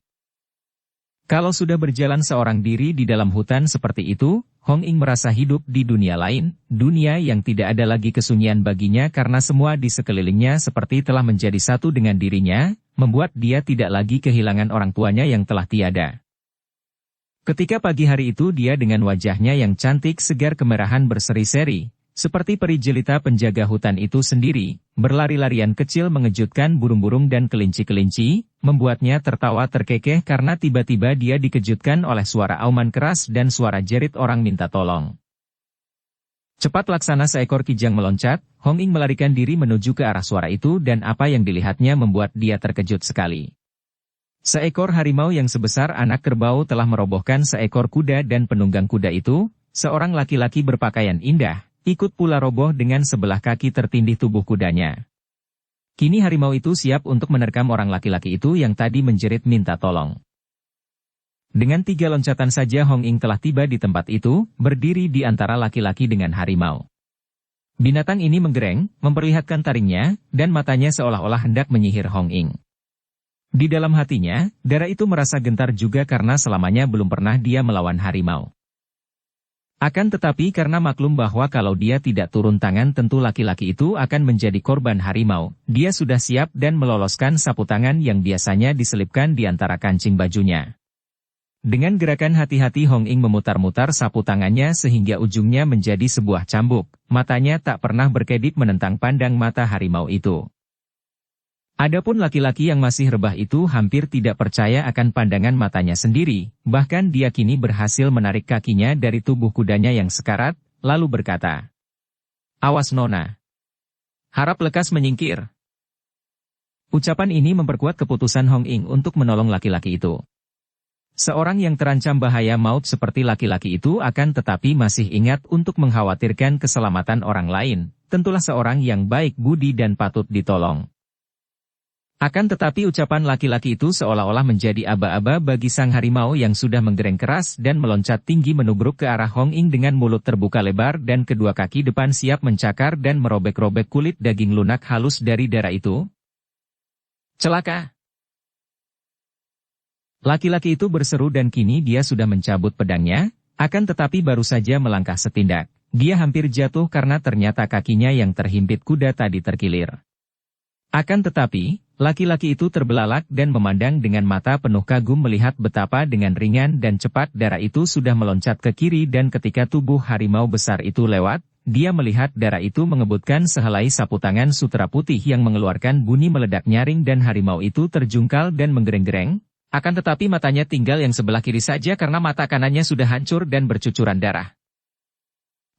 Kalau sudah berjalan seorang diri di dalam hutan seperti itu, Hong Ing merasa hidup di dunia lain, dunia yang tidak ada lagi kesunyian baginya karena semua di sekelilingnya seperti telah menjadi satu dengan dirinya, membuat dia tidak lagi kehilangan orang tuanya yang telah tiada. Ketika pagi hari itu dia dengan wajahnya yang cantik segar kemerahan berseri-seri, seperti peri jelita penjaga hutan itu sendiri, berlari-larian kecil mengejutkan burung-burung dan kelinci-kelinci, membuatnya tertawa terkekeh karena tiba-tiba dia dikejutkan oleh suara auman keras dan suara jerit orang minta tolong. Cepat laksana seekor kijang meloncat, Hong Ing melarikan diri menuju ke arah suara itu dan apa yang dilihatnya membuat dia terkejut sekali. Seekor harimau yang sebesar anak kerbau telah merobohkan seekor kuda dan penunggang kuda itu, seorang laki-laki berpakaian indah, ikut pula roboh dengan sebelah kaki tertindih tubuh kudanya. Kini harimau itu siap untuk menerkam orang laki-laki itu yang tadi menjerit minta tolong. Dengan 3 loncatan saja Hong Ing telah tiba di tempat itu, berdiri di antara laki-laki dengan harimau. Binatang ini menggereng, memperlihatkan taringnya, dan matanya seolah-olah hendak menyihir Hong Ing. Di dalam hatinya, Dara itu merasa gentar juga karena selamanya belum pernah dia melawan harimau. Akan tetapi karena maklum bahwa kalau dia tidak turun tangan tentu laki-laki itu akan menjadi korban harimau, dia sudah siap dan meloloskan sapu tangan yang biasanya diselipkan di antara kancing bajunya. Dengan gerakan hati-hati Hong Ing memutar-mutar sapu tangannya sehingga ujungnya menjadi sebuah cambuk, matanya tak pernah berkedip menentang pandang mata harimau itu. Adapun laki-laki yang masih rebah itu hampir tidak percaya akan pandangan matanya sendiri, bahkan dia kini berhasil menarik kakinya dari tubuh kudanya yang sekarat, lalu berkata, "Awas Nona. Harap lekas menyingkir." Ucapan ini memperkuat keputusan Hong Ing untuk menolong laki-laki itu. Seorang yang terancam bahaya maut seperti laki-laki itu akan tetapi masih ingat untuk mengkhawatirkan keselamatan orang lain, tentulah seorang yang baik budi dan patut ditolong. Akan tetapi ucapan laki-laki itu seolah-olah menjadi aba-aba bagi sang harimau yang sudah menggereng keras dan meloncat tinggi menubruk ke arah Hong Ing dengan mulut terbuka lebar dan kedua kaki depan siap mencakar dan merobek-robek kulit daging lunak halus dari Dara itu. Celaka! Laki-laki itu berseru dan kini dia sudah mencabut pedangnya, akan tetapi baru saja melangkah setindak, dia hampir jatuh karena ternyata kakinya yang terhimpit kuda tadi terkilir. Akan tetapi, laki-laki itu terbelalak dan memandang dengan mata penuh kagum melihat betapa dengan ringan dan cepat Dara itu sudah meloncat ke kiri dan ketika tubuh harimau besar itu lewat, dia melihat Dara itu mengebutkan sehelai sapu tangan sutera putih yang mengeluarkan bunyi meledak nyaring dan harimau itu terjungkal dan menggereng-gereng, akan tetapi matanya tinggal yang sebelah kiri saja karena mata kanannya sudah hancur dan bercucuran darah.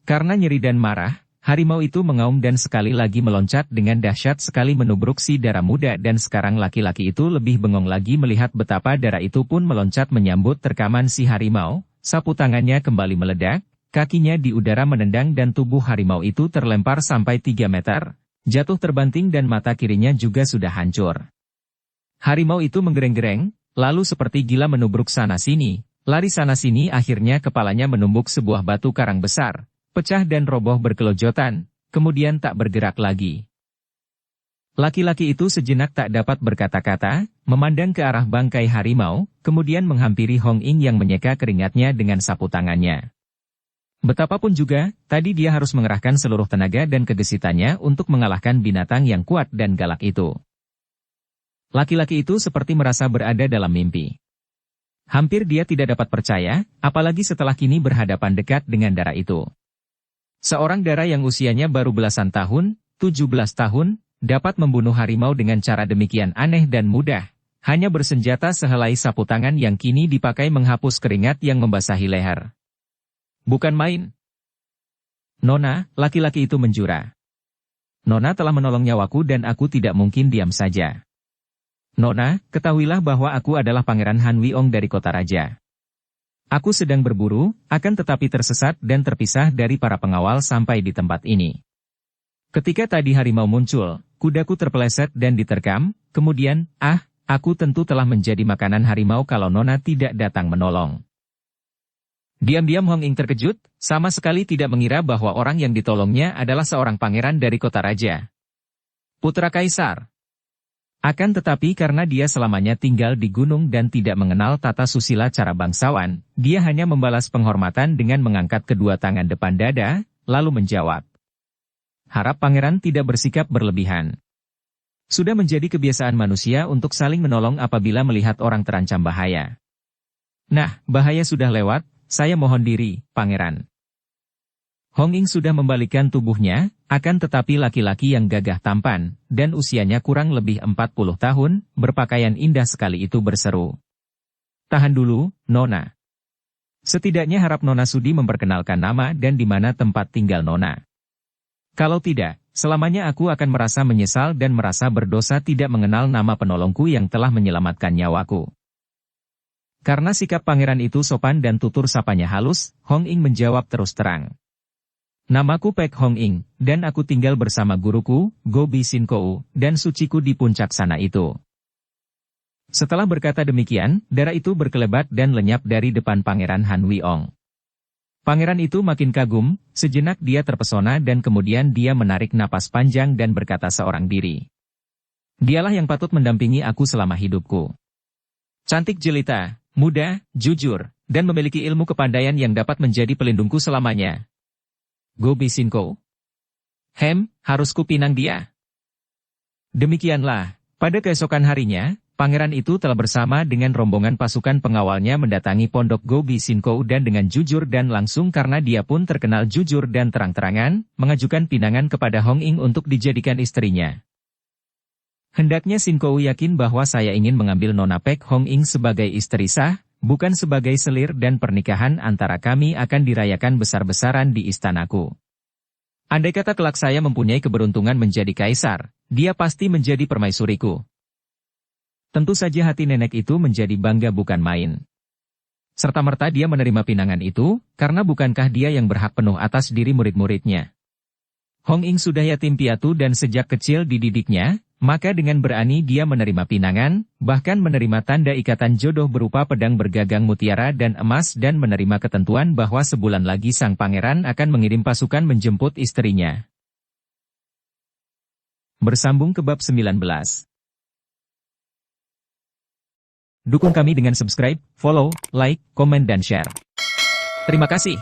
Karena nyeri dan marah, harimau itu mengaum dan sekali lagi meloncat dengan dahsyat sekali menubruk si Dara muda dan sekarang laki-laki itu lebih bengong lagi melihat betapa Dara itu pun meloncat menyambut terkaman si harimau, sapu tangannya kembali meledak, kakinya di udara menendang dan tubuh harimau itu terlempar sampai 3 meter, jatuh terbanting dan mata kirinya juga sudah hancur. Harimau itu menggereng-gereng, lalu seperti gila menubruk sana-sini, lari sana-sini akhirnya kepalanya menumbuk sebuah batu karang besar, pecah dan roboh berkelojotan, kemudian tak bergerak lagi. Laki-laki itu sejenak tak dapat berkata-kata, memandang ke arah bangkai harimau, kemudian menghampiri Hong Ing yang menyeka keringatnya dengan sapu tangannya. Betapapun juga, tadi dia harus mengerahkan seluruh tenaga dan kegesitannya untuk mengalahkan binatang yang kuat dan galak itu. Laki-laki itu seperti merasa berada dalam mimpi. Hampir dia tidak dapat percaya, apalagi setelah kini berhadapan dekat dengan Dara itu. Seorang Dara yang usianya baru belasan tahun, 17 tahun, dapat membunuh harimau dengan cara demikian aneh dan mudah. Hanya bersenjata sehelai sapu tangan yang kini dipakai menghapus keringat yang membasahi leher. Bukan main. Nona, laki-laki itu menjura. Nona telah menolong nyawaku dan aku tidak mungkin diam saja. Nona, ketahuilah bahwa aku adalah Pangeran Han Wiong dari Kota Raja. Aku sedang berburu, akan tetapi tersesat dan terpisah dari para pengawal sampai di tempat ini. Ketika tadi harimau muncul, kudaku terpeleset dan diterkam, kemudian, aku tentu telah menjadi makanan harimau kalau Nona tidak datang menolong. Diam-diam Hong Ing terkejut, sama sekali tidak mengira bahwa orang yang ditolongnya adalah seorang pangeran dari Kota Raja. Putra Kaisar. Akan tetapi karena dia selamanya tinggal di gunung dan tidak mengenal tata susila cara bangsawan, dia hanya membalas penghormatan dengan mengangkat kedua tangan depan dada, lalu menjawab. Harap pangeran tidak bersikap berlebihan. Sudah menjadi kebiasaan manusia untuk saling menolong apabila melihat orang terancam bahaya. Nah, bahaya sudah lewat, saya mohon diri, pangeran. Hong Ing sudah membalikkan tubuhnya, akan tetapi laki-laki yang gagah tampan, dan usianya kurang lebih 40 tahun, berpakaian indah sekali itu berseru. Tahan dulu, Nona. Setidaknya harap Nona sudi memperkenalkan nama dan di mana tempat tinggal Nona. Kalau tidak, selamanya aku akan merasa menyesal dan merasa berdosa tidak mengenal nama penolongku yang telah menyelamatkan nyawaku. Karena sikap pangeran itu sopan dan tutur sapanya halus, Hong Ing menjawab terus terang. Namaku Pek Hong Ing, dan aku tinggal bersama guruku, Go Bi Sin Kou, dan suciku di puncak sana itu. Setelah berkata demikian, darah itu berkelebat dan lenyap dari depan Pangeran Han Wiong. Pangeran itu makin kagum, sejenak dia terpesona dan kemudian dia menarik napas panjang dan berkata seorang diri. Dialah yang patut mendampingi aku selama hidupku. Cantik jelita, muda, jujur, dan memiliki ilmu kepandaian yang dapat menjadi pelindungku selamanya. Go Bi Sin Kou. Harus kupinang dia. Demikianlah, pada keesokan harinya, pangeran itu telah bersama dengan rombongan pasukan pengawalnya mendatangi pondok Go Bi Sin Kou dan dengan jujur dan langsung karena dia pun terkenal jujur dan terang-terangan, mengajukan pinangan kepada Hong Ing untuk dijadikan istrinya. Hendaknya Sin Kou yakin bahwa saya ingin mengambil Nona Pek Hong Ing sebagai istri sah, bukan sebagai selir dan pernikahan antara kami akan dirayakan besar-besaran di istanaku. Andai kata kelak saya mempunyai keberuntungan menjadi kaisar, dia pasti menjadi permaisuriku. Tentu saja hati nenek itu menjadi bangga bukan main. Serta-merta dia menerima pinangan itu, karena bukankah dia yang berhak penuh atas diri murid-muridnya. Hong Ing sudah yatim piatu dan sejak kecil dididiknya, maka dengan berani dia menerima pinangan, bahkan menerima tanda ikatan jodoh berupa pedang bergagang mutiara dan emas dan menerima ketentuan bahwa sebulan lagi sang pangeran akan mengirim pasukan menjemput istrinya. Bersambung ke bab 19. Dukung kami dengan subscribe, follow, like, komen dan share. Terima kasih.